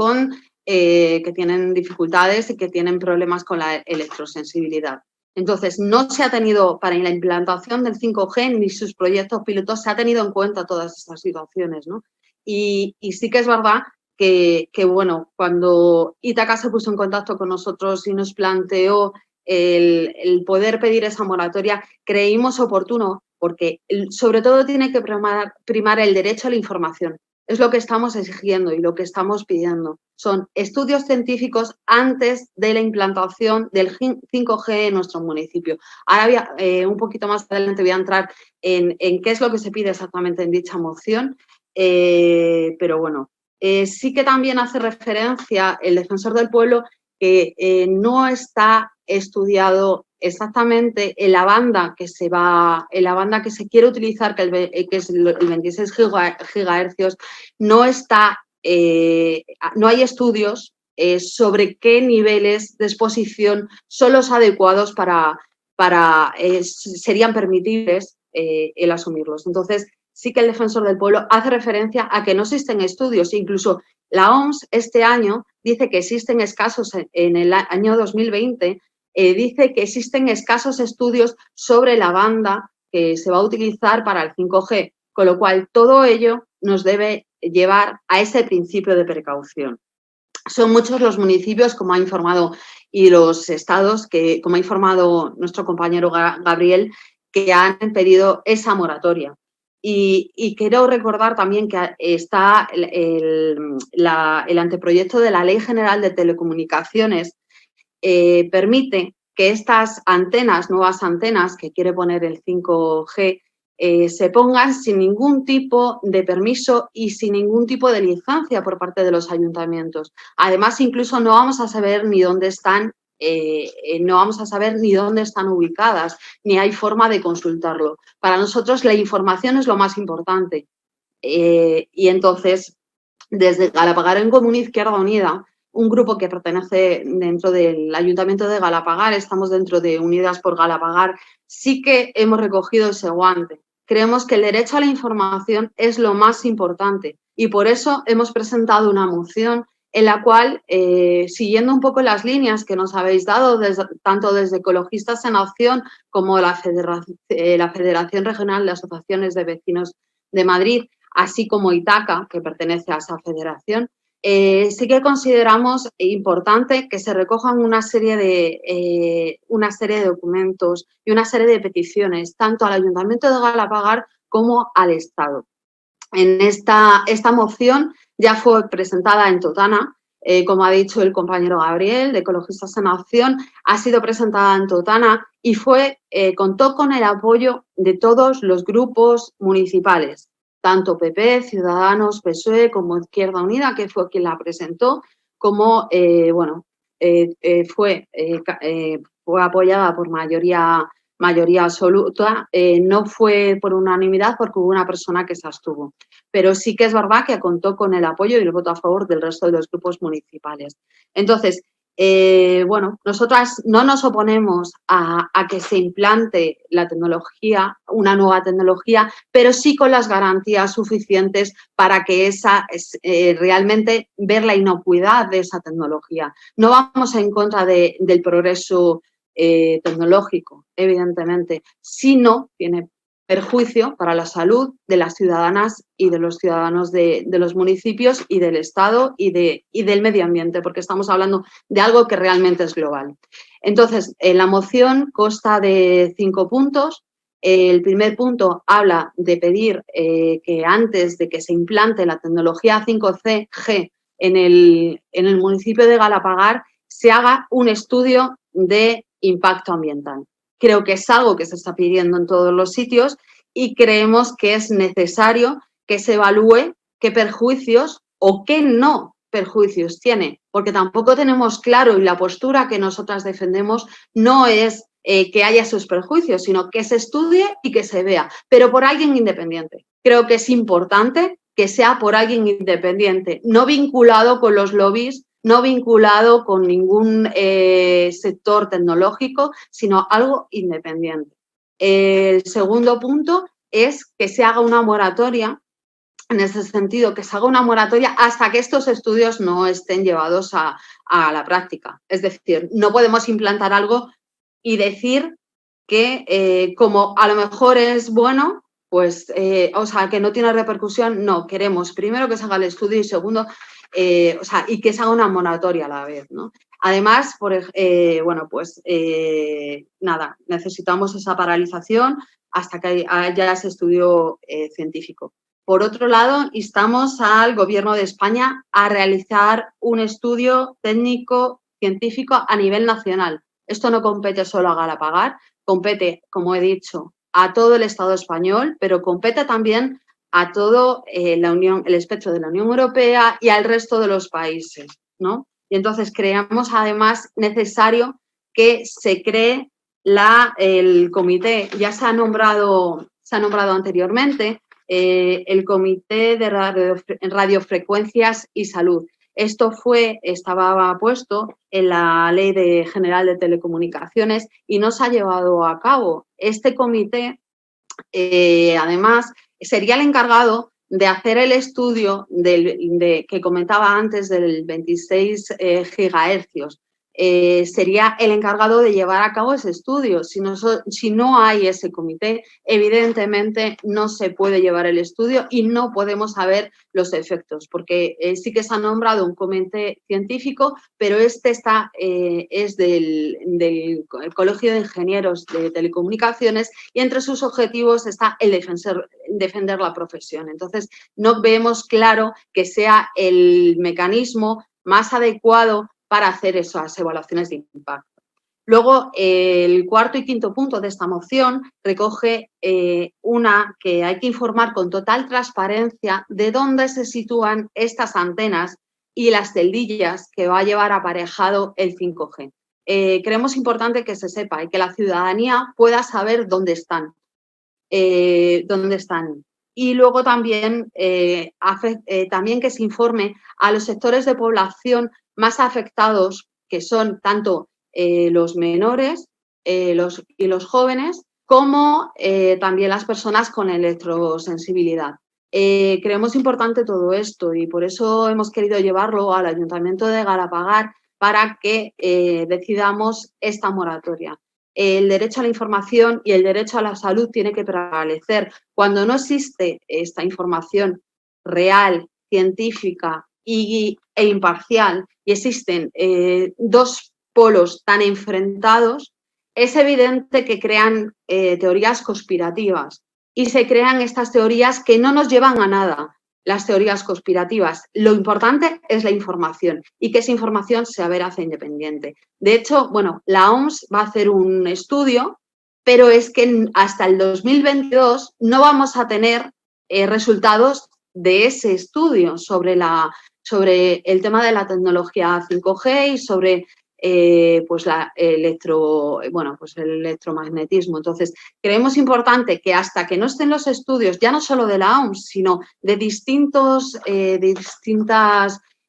que tienen dificultades y que tienen problemas con la electrosensibilidad. Entonces, no se ha tenido, para la implantación del 5G ni sus proyectos pilotos, se ha tenido en cuenta todas estas situaciones, ¿no? Y sí que es verdad que bueno, cuando Ítaca se puso en contacto con nosotros y nos planteó el poder pedir esa moratoria, creímos oportuno, porque sobre todo tiene que primar el derecho a la información. Es lo que estamos exigiendo y lo que estamos pidiendo. Son estudios científicos antes de la implantación del 5G en nuestro municipio. Ahora un poquito más adelante voy a entrar en qué es lo que se pide exactamente en dicha moción, pero bueno. Sí que también hace referencia el Defensor del Pueblo que no está estudiado exactamente en la banda que se quiere utilizar, que es el 26 gigahercios, no hay estudios sobre qué niveles de exposición son los adecuados serían permitibles el asumirlos. Entonces, sí que el Defensor del Pueblo hace referencia a que no existen estudios. Incluso la OMS este año dice que existen escasos, en el año 2020, dice que existen escasos estudios sobre la banda que se va a utilizar para el 5G, con lo cual todo ello nos debe llevar a ese principio de precaución. Son muchos los municipios, como ha informado, y los estados, que, como ha informado nuestro compañero Gabriel, que han pedido esa moratoria. Y quiero recordar también que está el anteproyecto de la Ley General de Telecomunicaciones, permite que estas antenas, nuevas antenas que quiere poner el 5G, se pongan sin ningún tipo de permiso y sin ningún tipo de licencia por parte de los ayuntamientos. Además, incluso no vamos a saber ni dónde están, ubicadas, ni hay forma de consultarlo. Para nosotros la información es lo más importante. Y entonces, desde Galapagar en Común Izquierda Unida, un grupo que pertenece dentro del Ayuntamiento de Galapagar, estamos dentro de Unidas por Galapagar, sí que hemos recogido ese guante. Creemos que el derecho a la información es lo más importante y por eso hemos presentado una moción en la cual, siguiendo un poco las líneas que nos habéis dado, tanto desde Ecologistas en Acción como la Federación Regional de Asociaciones de Vecinos de Madrid, así como Itaca, que pertenece a esa federación, sí que consideramos importante que se recojan una serie de documentos y una serie de peticiones, tanto al Ayuntamiento de Galapagar como al Estado. Esta moción ya fue presentada en Totana, como ha dicho el compañero Gabriel, de Ecologistas en Acción, ha sido presentada en Totana y contó con el apoyo de todos los grupos municipales, tanto PP, Ciudadanos, PSOE como Izquierda Unida, que fue quien la presentó, como fue apoyada por mayoría absoluta, no fue por unanimidad porque hubo una persona que se abstuvo. Pero sí que es verdad que contó con el apoyo y el voto a favor del resto de los grupos municipales. Entonces, nosotras no nos oponemos a que se implante la tecnología, una nueva tecnología, pero sí con las garantías suficientes para que realmente ver la inocuidad de esa tecnología. No vamos en contra del progreso tecnológico, evidentemente, sino tiene perjuicio para la salud de las ciudadanas y de los ciudadanos de los municipios y del Estado y del medio ambiente, porque estamos hablando de algo que realmente es global. Entonces, la moción consta de 5 puntos. El primer punto habla de pedir que antes de que se implante la tecnología 5G en el municipio de Galapagar se haga un estudio de impacto ambiental. Creo que es algo que se está pidiendo en todos los sitios y creemos que es necesario que se evalúe qué perjuicios o qué no perjuicios tiene, porque tampoco tenemos claro y la postura que nosotras defendemos no es que haya sus perjuicios, sino que se estudie y que se vea, pero por alguien independiente. Creo que es importante que sea por alguien independiente, no vinculado con los lobbies, no vinculado con ningún sector tecnológico, sino algo independiente. El segundo punto es que se haga una moratoria, en ese sentido, que se haga una moratoria hasta que estos estudios no estén llevados a la práctica. Es decir, no podemos implantar algo y decir que como a lo mejor es bueno, pues, que no tiene repercusión, no, queremos primero que se haga el estudio y segundo, y que se haga una moratoria a la vez, ¿no? Además, necesitamos esa paralización hasta que haya ese estudio científico. Por otro lado, instamos al Gobierno de España a realizar un estudio técnico científico a nivel nacional. Esto no compete solo a Galapagar, compete, como he dicho, a todo el Estado español, pero compete también a todo el espectro de la Unión Europea y al resto de los países, ¿no? Y entonces creemos además necesario que se cree el comité, ya se ha nombrado anteriormente, el Comité de Radiofrecuencias y Salud. Esto estaba puesto en la Ley General de Telecomunicaciones y no se ha llevado a cabo. Este comité, además, sería el encargado de hacer el estudio que comentaba antes del 26 gigahercios. Sería el encargado de llevar a cabo ese estudio. Si no hay ese comité, evidentemente no se puede llevar el estudio y no podemos saber los efectos, porque sí que se ha nombrado un comité científico, pero es del Colegio de Ingenieros de Telecomunicaciones y entre sus objetivos está el defender la profesión. Entonces, no vemos claro que sea el mecanismo más adecuado para hacer esas evaluaciones de impacto. Luego, el cuarto y quinto punto de esta moción recoge una que hay que informar con total transparencia de dónde se sitúan estas antenas y las celdillas que va a llevar aparejado el 5G. Creemos importante que se sepa y que la ciudadanía pueda saber dónde están. Y luego también, también que se informe a los sectores de población más afectados, que son tanto los menores y los jóvenes, como también las personas con electrosensibilidad. Creemos importante todo esto y por eso hemos querido llevarlo al Ayuntamiento de Galapagar para que decidamos esta moratoria. El derecho a la información y el derecho a la salud tiene que prevalecer. Cuando no existe esta información real, científica e imparcial y existen dos polos tan enfrentados, es evidente que crean teorías conspirativas y se crean estas teorías que no nos llevan a nada, las teorías conspirativas. Lo importante es la información y que esa información sea veraz e independiente. De hecho, bueno, la OMS va a hacer un estudio, pero es que hasta el 2022 no vamos a tener resultados de ese estudio sobre el tema de la tecnología 5G y sobre pues el electromagnetismo. Entonces, creemos importante que hasta que no estén los estudios, ya no solo de la OMS, sino de distintas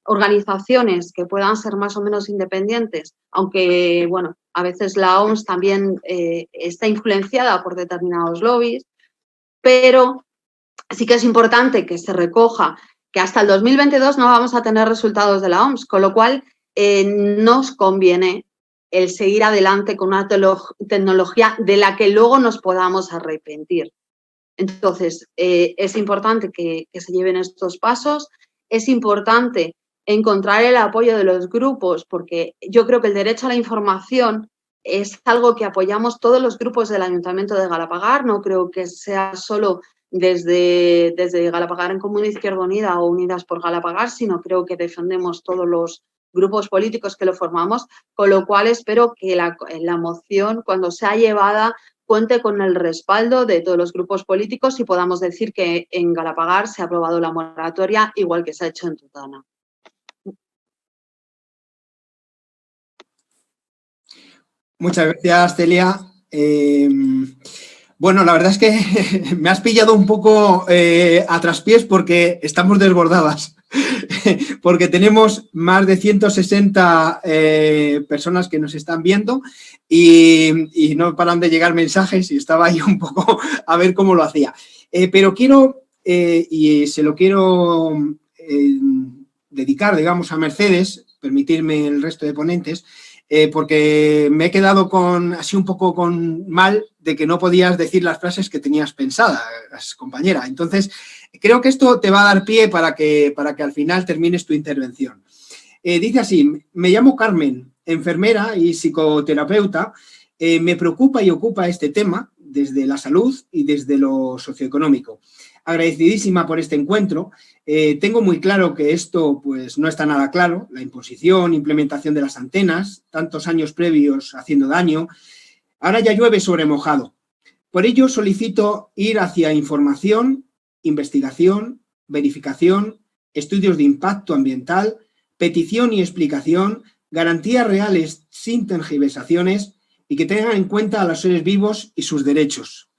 organizaciones que puedan ser más o menos independientes, aunque, bueno, a veces la OMS también está influenciada por determinados lobbies, pero sí que es importante que se recoja que hasta el 2022 no vamos a tener resultados de la OMS, con lo cual nos conviene el seguir adelante con una tecnología de la que luego nos podamos arrepentir. Entonces, es importante que se lleven estos pasos, es importante encontrar el apoyo de los grupos, porque yo creo que el derecho a la información es algo que apoyamos todos los grupos del Ayuntamiento de Galapagar, no creo que sea solo desde Galapagar en Común Izquierda Unida o Unidas por Galapagar, sino creo que defendemos todos los grupos políticos que lo formamos, con lo cual espero que la moción, cuando sea llevada, cuente con el respaldo de todos los grupos políticos y podamos decir que en Galapagar se ha aprobado la moratoria, igual que se ha hecho en Tutana. Muchas gracias, Celia. Bueno, la verdad es que me has pillado un poco a traspiés porque estamos desbordadas. Porque tenemos más de 160 personas que nos están viendo y no paran de llegar mensajes y estaba ahí un poco a ver cómo lo hacía. Pero quiero, y se lo quiero dedicar, digamos, a Mercedes, permitirme el resto de ponentes, porque me he quedado así un poco con mal de que no podías decir las frases que tenías pensadas, compañera. Entonces, creo que esto te va a dar pie para que al final termines tu intervención. Dice así: me llamo Carmen, enfermera y psicoterapeuta. Me preocupa y ocupa este tema desde la salud y desde lo socioeconómico. Agradecidísima por este encuentro. Tengo muy claro que esto pues no está nada claro, la imposición, implementación de las antenas, tantos años previos haciendo daño. Ahora ya llueve sobre mojado. Por ello solicito ir hacia información, investigación, verificación, estudios de impacto ambiental, petición y explicación, garantías reales sin tergiversaciones y que tengan en cuenta a los seres vivos y sus derechos.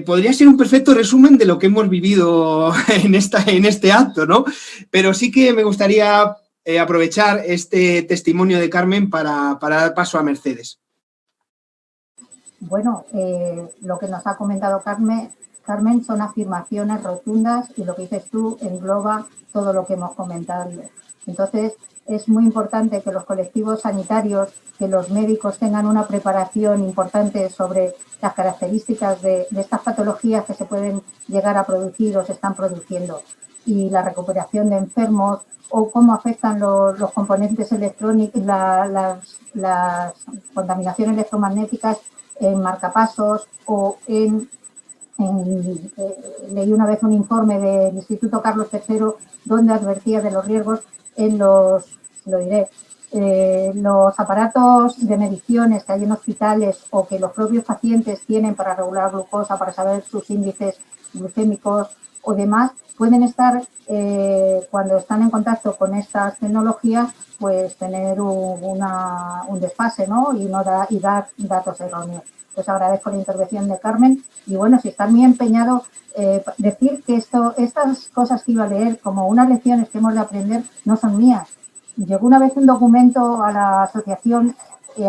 Podría ser un perfecto resumen de lo que hemos vivido en este acto, ¿no? Pero sí que me gustaría aprovechar este testimonio de Carmen para dar paso a Mercedes. Bueno, lo que nos ha comentado Carmen Carmen, son afirmaciones rotundas y lo que dices tú engloba todo lo que hemos comentado. Entonces, es muy importante que los colectivos sanitarios, que los médicos tengan una preparación importante sobre las características de estas patologías que se pueden llegar a producir o se están produciendo, y la recuperación de enfermos, o cómo afectan los componentes electrónicos, las contaminaciones electromagnéticas en marcapasos o leí una vez un informe del Instituto Carlos III donde advertía de los riesgos en los aparatos de mediciones que hay en hospitales o que los propios pacientes tienen para regular glucosa, para saber sus índices glucémicos o demás, pueden estar, cuando están en contacto con estas tecnologías, pues tener un desfase, ¿no? Y dar datos erróneos. Pues agradezco la intervención de Carmen y bueno, si está muy empeñado, decir que estas cosas que iba a leer como unas lecciones que hemos de aprender no son mías. Llegó una vez un documento a la asociación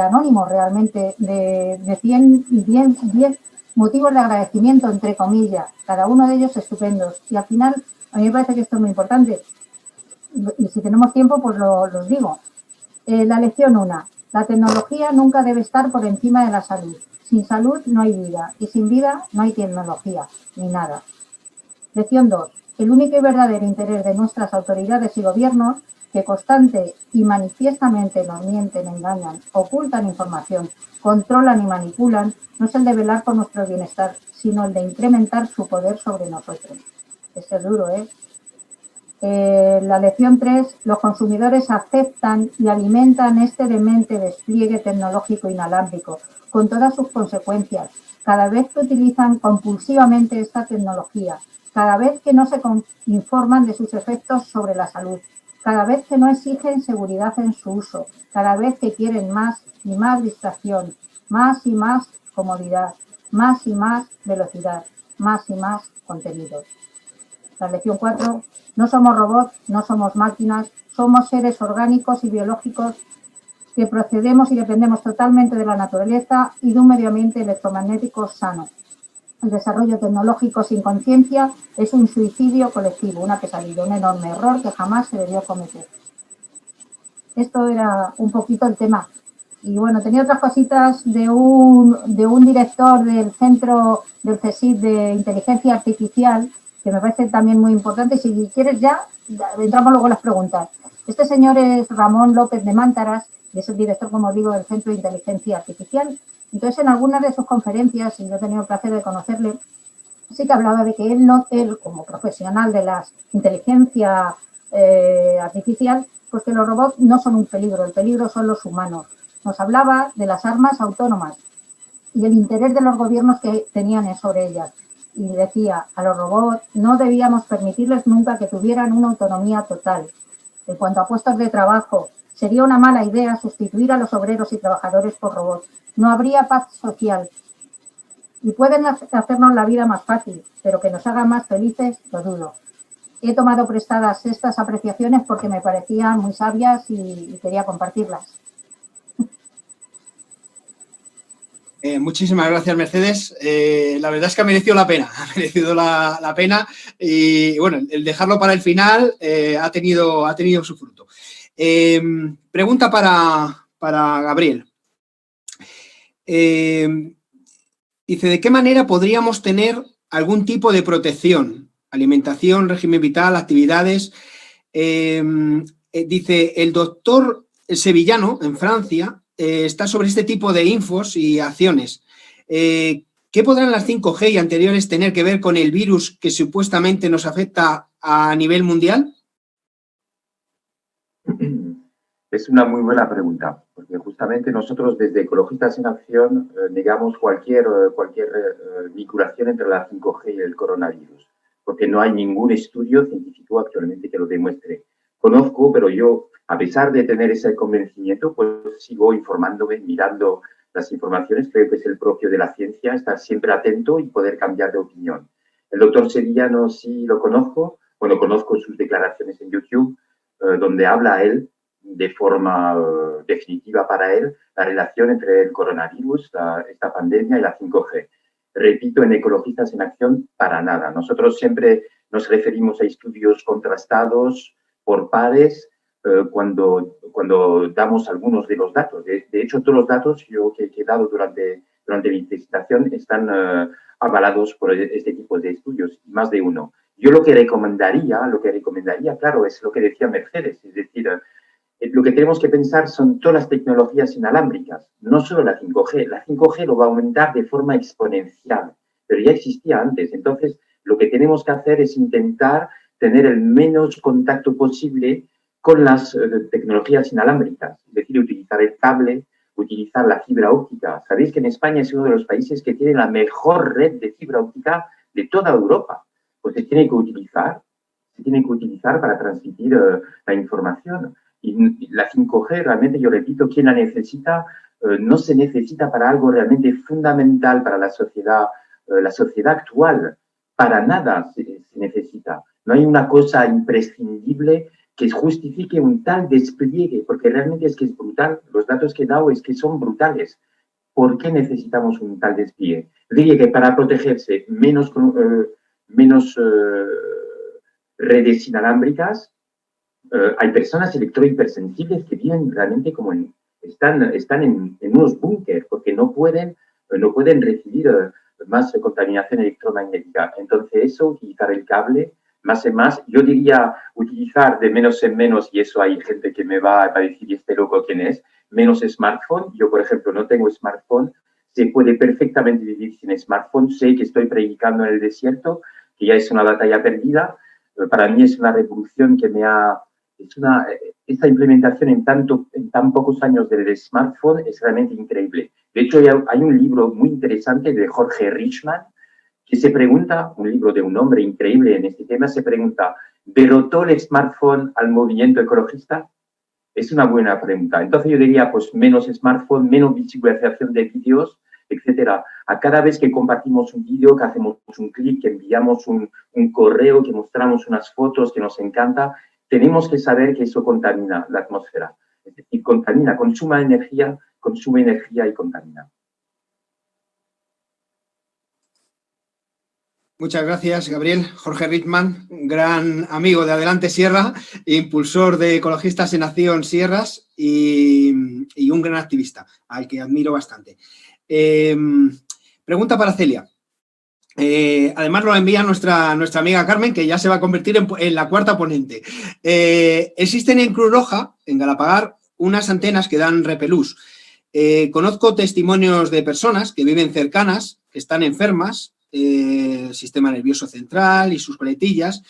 anónimo realmente de 10 motivos de agradecimiento, entre comillas, cada uno de ellos estupendos. Y al final, a mí me parece que esto es muy importante. Y si tenemos tiempo, pues los digo. La lección 1. La tecnología nunca debe estar por encima de la salud. Sin salud no hay vida y sin vida no hay tecnología, ni nada. Lección 2. El único y verdadero interés de nuestras autoridades y gobiernos, que constante y manifiestamente nos mienten, engañan, ocultan información, controlan y manipulan, no es el de velar por nuestro bienestar, sino el de incrementar su poder sobre nosotros. Esto es duro, ¿eh? La lección 3, los consumidores aceptan y alimentan este demente despliegue tecnológico inalámbrico, con todas sus consecuencias, cada vez que utilizan compulsivamente esta tecnología, cada vez que no se informan de sus efectos sobre la salud, cada vez que no exigen seguridad en su uso, cada vez que quieren más y más distracción, más y más comodidad, más y más velocidad, más y más contenidos. La lección 4, no somos robots, no somos máquinas, somos seres orgánicos y biológicos que procedemos y dependemos totalmente de la naturaleza y de un medio ambiente electromagnético sano. El desarrollo tecnológico sin conciencia es un suicidio colectivo, una pesadilla, un enorme error que jamás se debió cometer. Esto era un poquito el tema. Y bueno, tenía otras cositas de un director del centro del CSIC de inteligencia artificial, que me parece también muy importante. Si quieres ya entramos luego en las preguntas. Este señor es Ramón López de Mántaras y es el director, como digo, del Centro de Inteligencia Artificial. Entonces, en algunas de sus conferencias, y yo he tenido el placer de conocerle, sí que hablaba de que él como profesional de la inteligencia artificial, pues que los robots no son un peligro, el peligro son los humanos. Nos hablaba de las armas autónomas y el interés de los gobiernos que tenían sobre ellas. Y decía, a los robots no debíamos permitirles nunca que tuvieran una autonomía total. En cuanto a puestos de trabajo, sería una mala idea sustituir a los obreros y trabajadores por robots. No habría paz social. Y pueden hacernos la vida más fácil, pero que nos hagan más felices, lo dudo. He tomado prestadas estas apreciaciones porque me parecían muy sabias y quería compartirlas. Muchísimas gracias, Mercedes. La verdad es que ha merecido la pena, pena y bueno, el dejarlo para el final ha tenido su fruto. Pregunta para Gabriel. Dice, ¿de qué manera podríamos tener algún tipo de protección? Alimentación, régimen vital, actividades. Dice, el doctor sevillano, en Francia, está sobre este tipo de infos y acciones. ¿Qué podrán las 5G y anteriores tener que ver con el virus que supuestamente nos afecta a nivel mundial? Es una muy buena pregunta, porque justamente nosotros desde Ecologistas en Acción negamos cualquier vinculación entre la 5G y el coronavirus, porque no hay ningún estudio científico actualmente que lo demuestre. Conozco, pero yo, a pesar de tener ese convencimiento, pues sigo informándome, mirando las informaciones. Creo que es el propio de la ciencia, estar siempre atento y poder cambiar de opinión. El doctor sevillano sí lo conozco, bueno, conozco sus declaraciones en YouTube, donde habla él de forma definitiva para él la relación entre el coronavirus, esta pandemia y la 5G. repito, en Ecologistas en Acción, para nada. Nosotros siempre nos referimos a estudios contrastados por pares cuando damos algunos de los datos. De hecho, todos los datos que he dado durante mi presentación están avalados por este tipo de estudios, más de uno. Yo lo que recomendaría, claro, es lo que decía Mercedes, es decir, lo que tenemos que pensar son todas las tecnologías inalámbricas, no solo la 5G. La 5G lo va a aumentar de forma exponencial, pero ya existía antes. Entonces, lo que tenemos que hacer es intentar tener el menos contacto posible con las tecnologías inalámbricas, es decir, utilizar el cable, utilizar la fibra óptica. Sabéis que en España es uno de los países que tiene la mejor red de fibra óptica de toda Europa. Pues se tiene que utilizar para transmitir la información. Y la 5G, realmente, yo repito, quien la necesita, no se necesita para algo realmente fundamental para la sociedad actual. Para nada se necesita. No hay una cosa imprescindible que justifique un tal despliegue, porque realmente es que es brutal. Los datos que he dado es que son brutales. ¿Por qué necesitamos un tal despliegue? Diría que para protegerse menos redes inalámbricas, hay personas electrohipersensibles que viven realmente como están en unos búnker porque no pueden recibir más contaminación electromagnética. Entonces, eso, utilizar el cable más en más, yo diría utilizar de menos en menos, y eso hay gente que me va a decir, ¿y este loco quién es? Menos smartphone. Yo, por ejemplo, no tengo smartphone. Se puede perfectamente vivir sin smartphone. Sé que estoy predicando en el desierto, que ya es una batalla perdida. Para mí es una revolución que esta implementación en tan pocos años del smartphone es realmente increíble. De hecho, hay un libro muy interesante de Jorge Richman que se pregunta, un libro de un hombre increíble en este tema, se pregunta, ¿derrotó el smartphone al movimiento ecologista? Es una buena pregunta. Entonces yo diría, pues menos smartphone, menos visibilización de vídeos, etcétera. A cada vez que compartimos un vídeo, que hacemos un clic, que enviamos un correo, que mostramos unas fotos que nos encanta, tenemos que saber que eso contamina la atmósfera. Es decir, contamina, consume energía y contamina. Muchas gracias, Gabriel. Jorge Richman, gran amigo de Adelante Sierra, impulsor de Ecologistas en Acción Sierras y un gran activista, al que admiro bastante. Pregunta para Celia. Además lo envía nuestra amiga Carmen, que ya se va a convertir en la cuarta ponente. Existen en Cruz Roja, en Galapagar, unas antenas que dan repelús. Conozco testimonios de personas que viven cercanas, que están enfermas, sistema nervioso central y sus coletillas.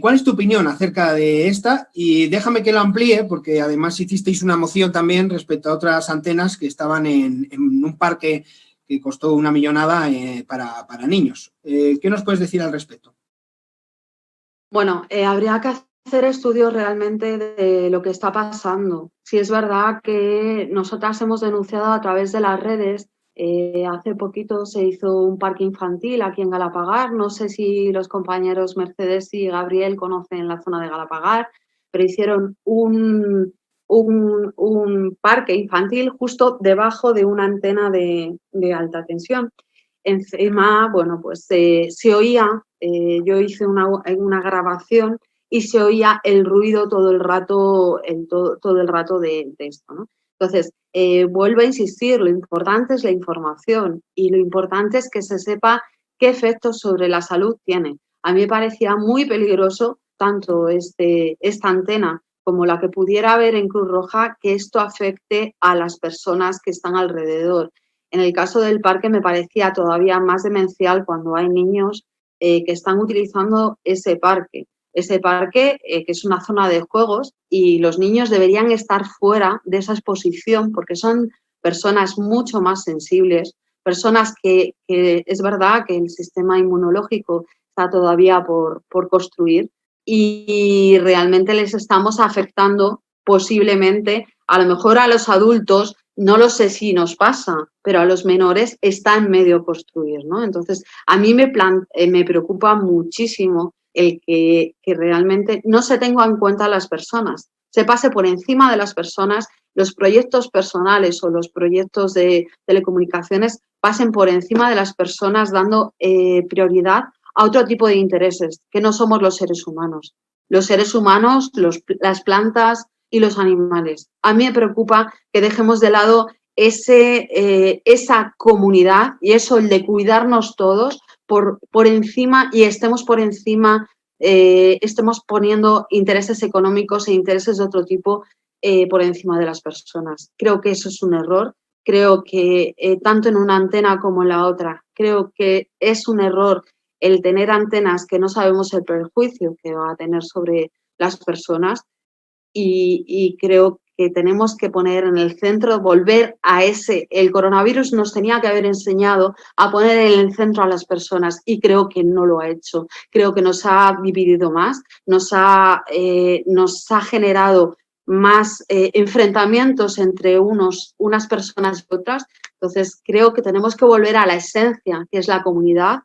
¿Cuál es tu opinión acerca de esta? Y déjame que lo amplíe, porque además hicisteis una moción también respecto a otras antenas que estaban en un parque que costó una millonada para niños. ¿Qué nos puedes decir al respecto? Bueno, habría que hacer estudios realmente de lo que está pasando. Sí es verdad que nosotras hemos denunciado a través de las redes. Hace poquito se hizo un parque infantil aquí en Galapagar. No sé si los compañeros Mercedes y Gabriel conocen la zona de Galapagar, pero hicieron un parque infantil justo debajo de una antena de alta tensión. Encima, bueno, pues se oía, yo hice una grabación y se oía el ruido todo el rato, todo el rato de esto, ¿no? Entonces, vuelvo a insistir, lo importante es la información y lo importante es que se sepa qué efectos sobre la salud tiene. A mí me parecía muy peligroso tanto esta antena como la que pudiera haber en Cruz Roja, que esto afecte a las personas que están alrededor. En el caso del parque me parecía todavía más demencial cuando hay niños que están utilizando ese parque. Ese parque, que es una zona de juegos, y los niños deberían estar fuera de esa exposición porque son personas mucho más sensibles, personas que es verdad que el sistema inmunológico está todavía por construir y realmente les estamos afectando posiblemente, a lo mejor a los adultos, no lo sé si nos pasa, pero a los menores está en medio construir, ¿no? Entonces, a mí me preocupa muchísimo el que realmente no se tenga en cuenta a las personas, se pase por encima de las personas, los proyectos personales o los proyectos de telecomunicaciones pasen por encima de las personas, dando prioridad a otro tipo de intereses, que no somos los seres humanos. Los seres humanos, las plantas y los animales. A mí me preocupa que dejemos de lado esa comunidad y eso, el de cuidarnos todos por encima y estemos por encima, estemos poniendo intereses económicos e intereses de otro tipo por encima de las personas. Creo que eso es un error. Creo que tanto en una antena como en la otra, creo que es un error el tener antenas que no sabemos el perjuicio que va a tener sobre las personas y creo que tenemos que poner en el centro, volver a el coronavirus nos tenía que haber enseñado a poner en el centro a las personas y creo que no lo ha hecho. Creo que nos ha dividido más, nos ha generado más enfrentamientos entre unas personas y otras. Entonces, creo que tenemos que volver a la esencia, que es la comunidad,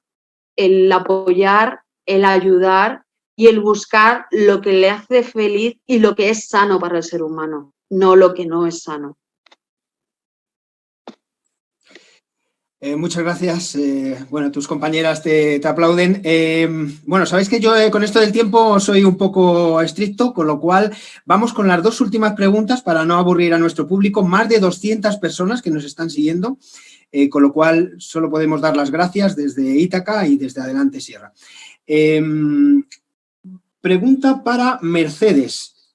el apoyar, el ayudar y el buscar lo que le hace feliz y lo que es sano para el ser humano, no lo que no es sano. Muchas gracias. Bueno, tus compañeras te aplauden. Bueno, sabéis que yo con esto del tiempo soy un poco estricto, con lo cual vamos con las dos últimas preguntas para no aburrir a nuestro público. Más de 200 personas que nos están siguiendo, con lo cual solo podemos dar las gracias desde Ítaca y desde Adelante Sierra. Pregunta para Mercedes.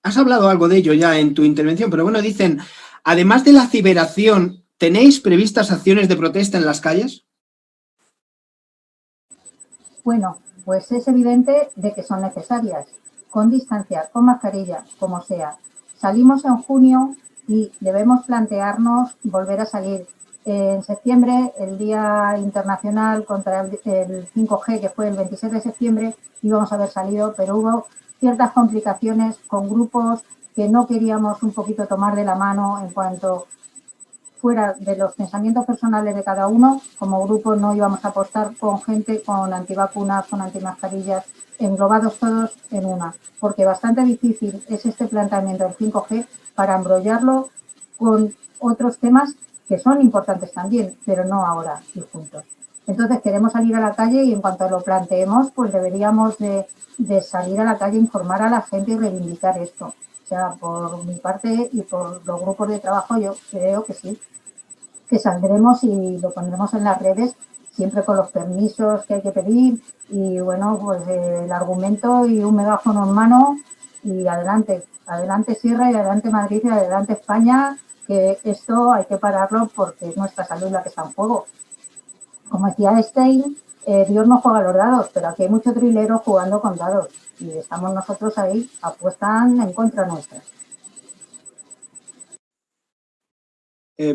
Has hablado algo de ello ya en tu intervención, pero bueno, dicen, además de la ciberación, ¿tenéis previstas acciones de protesta en las calles? Bueno, pues es evidente de que son necesarias, con distancia, con mascarilla, como sea. Salimos en junio y debemos plantearnos volver a salir. En septiembre, el Día Internacional contra el 5G, que fue el 27 de septiembre, íbamos a haber salido, pero hubo ciertas complicaciones con grupos que no queríamos un poquito tomar de la mano en cuanto fuera de los pensamientos personales de cada uno. Como grupo no íbamos a apostar con gente con antivacunas, con antimascarillas, englobados todos en una, porque bastante difícil es este planteamiento del 5G para embrollarlo con otros temas que son importantes también, pero no ahora y juntos. Entonces queremos salir a la calle y en cuanto lo planteemos, pues deberíamos de salir a la calle, informar a la gente y reivindicar esto. O sea, por mi parte y por los grupos de trabajo, yo creo que sí, que saldremos y lo pondremos en las redes, siempre con los permisos que hay que pedir y bueno, pues el argumento y un megáfono en mano y adelante, adelante Sierra y adelante Madrid y adelante España, que esto hay que pararlo porque es nuestra salud la que está en juego. Como decía Einstein, Dios no juega a los dados, pero aquí hay mucho trilero jugando con dados y estamos nosotros ahí, apuestan en contra nuestra.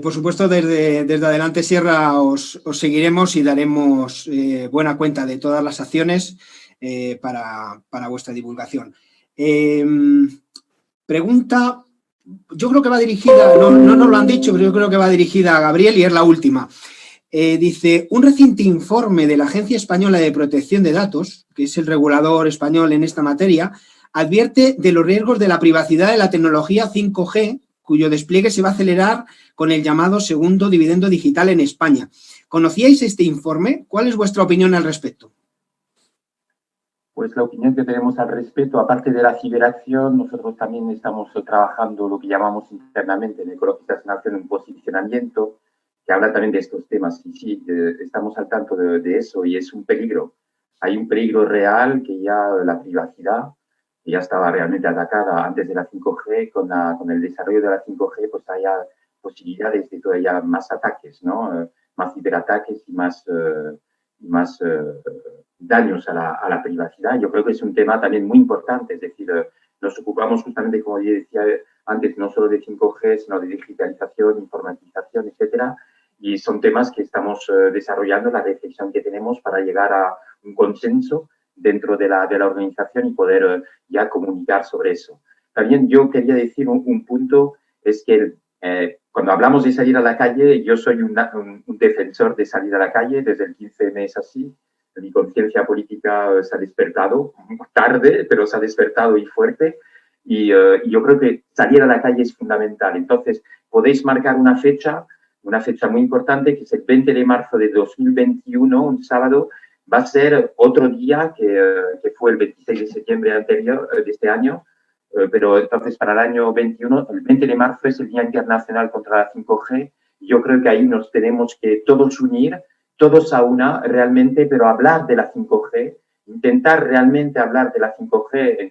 Por supuesto, desde Adelante Sierra os seguiremos y daremos buena cuenta de todas las acciones para vuestra divulgación. Pregunta, yo creo que va dirigida, no nos lo han dicho, pero yo creo que va dirigida a Gabriel y es la última. Dice, un reciente informe de la Agencia Española de Protección de Datos, que es el regulador español en esta materia, advierte de los riesgos de la privacidad de la tecnología 5G, cuyo despliegue se va a acelerar con el llamado segundo dividendo digital en España. ¿Conocíais este informe? ¿Cuál es vuestra opinión al respecto? Pues la opinión que tenemos al respecto, aparte de la ciberacción, nosotros también estamos trabajando lo que llamamos internamente en Ecologistas en Acción un posicionamiento que habla también de estos temas. Y sí, estamos al tanto de eso y es un peligro. Hay un peligro real que ya la privacidad, que ya estaba realmente atacada antes de la 5G, con el desarrollo de la 5G, pues haya posibilidades de todavía más ataques, ¿no? Más ciberataques y más daños a la privacidad. Yo creo que es un tema también muy importante, es decir, nos ocupamos justamente, como yo decía antes, no solo de 5G, sino de digitalización, informatización, etcétera, y son temas que estamos desarrollando, la reflexión que tenemos para llegar a un consenso dentro de la organización y poder ya comunicar sobre eso. También yo quería decir un punto, es que cuando hablamos de salir a la calle, yo soy un defensor de salir a la calle, desde el 15M es así. Mi conciencia política se ha despertado tarde, pero se ha despertado y fuerte. Y yo creo que salir a la calle es fundamental. Entonces, podéis marcar una fecha, una fecha muy importante, que es el 20 de marzo de 2021, un sábado. Va a ser otro día que fue el 26 de septiembre anterior de este año, pero entonces para el año 21, el 20 de marzo es el Día Internacional contra la 5G. Yo creo que ahí nos tenemos que todos unir, todos a una realmente, pero hablar de la 5G, intentar realmente hablar de la 5G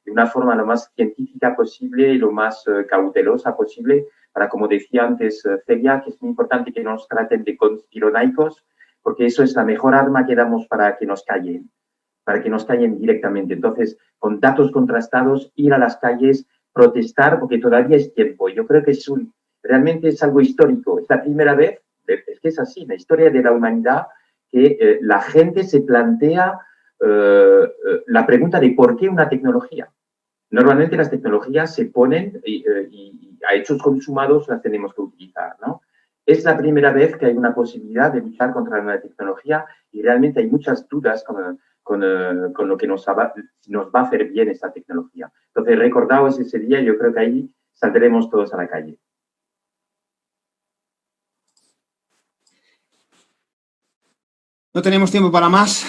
de una forma lo más científica posible y lo más cautelosa posible, para, como decía antes Celia, que es muy importante que no nos traten de conspiranoicos, porque eso es la mejor arma que damos para que nos callen directamente. Entonces, con datos contrastados, ir a las calles, protestar, porque todavía es tiempo. Yo creo que realmente es algo histórico. Es la primera vez, es que es así, la historia de la humanidad, que la gente se plantea la pregunta de por qué una tecnología. Normalmente las tecnologías se ponen y a hechos consumados las tenemos que utilizar, ¿no? Es la primera vez que hay una posibilidad de luchar contra una tecnología y realmente hay muchas dudas con lo que nos va a hacer bien esta tecnología. Entonces, recordaos ese día, yo creo que ahí saldremos todos a la calle. No tenemos tiempo para más.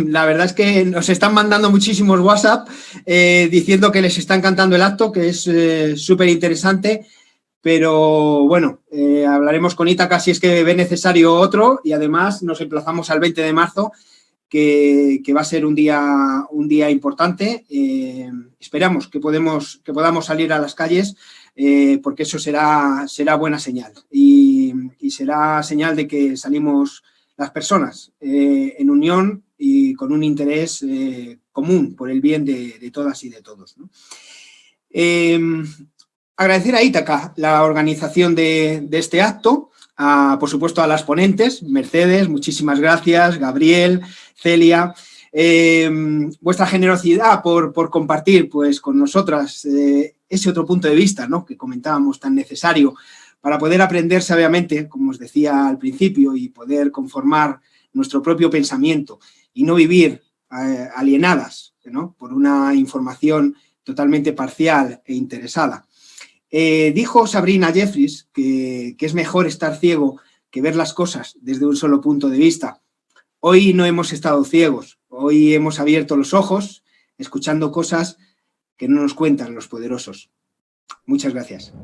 La verdad es que nos están mandando muchísimos WhatsApp diciendo que les está encantando el acto, que es súper interesante. Pero bueno, hablaremos con Ítaca si es que ve necesario otro, y además nos emplazamos al 20 de marzo, que va a ser un día importante. Esperamos que podamos salir a las calles, porque eso será buena señal y será señal de que salimos las personas en unión y con un interés común por el bien de todas y de todos, ¿no? Agradecer a Ítaca la organización de este acto, por supuesto a las ponentes, Mercedes, muchísimas gracias, Gabriel, Celia, vuestra generosidad por compartir pues, con nosotras ese otro punto de vista, ¿no?, que comentábamos tan necesario para poder aprender sabiamente, como os decía al principio, y poder conformar nuestro propio pensamiento y no vivir alienadas, ¿no?, por una información totalmente parcial e interesada. Dijo Sabrina Jeffries que es mejor estar ciego que ver las cosas desde un solo punto de vista. Hoy no hemos estado ciegos, hoy hemos abierto los ojos, escuchando cosas que no nos cuentan los poderosos. Muchas gracias.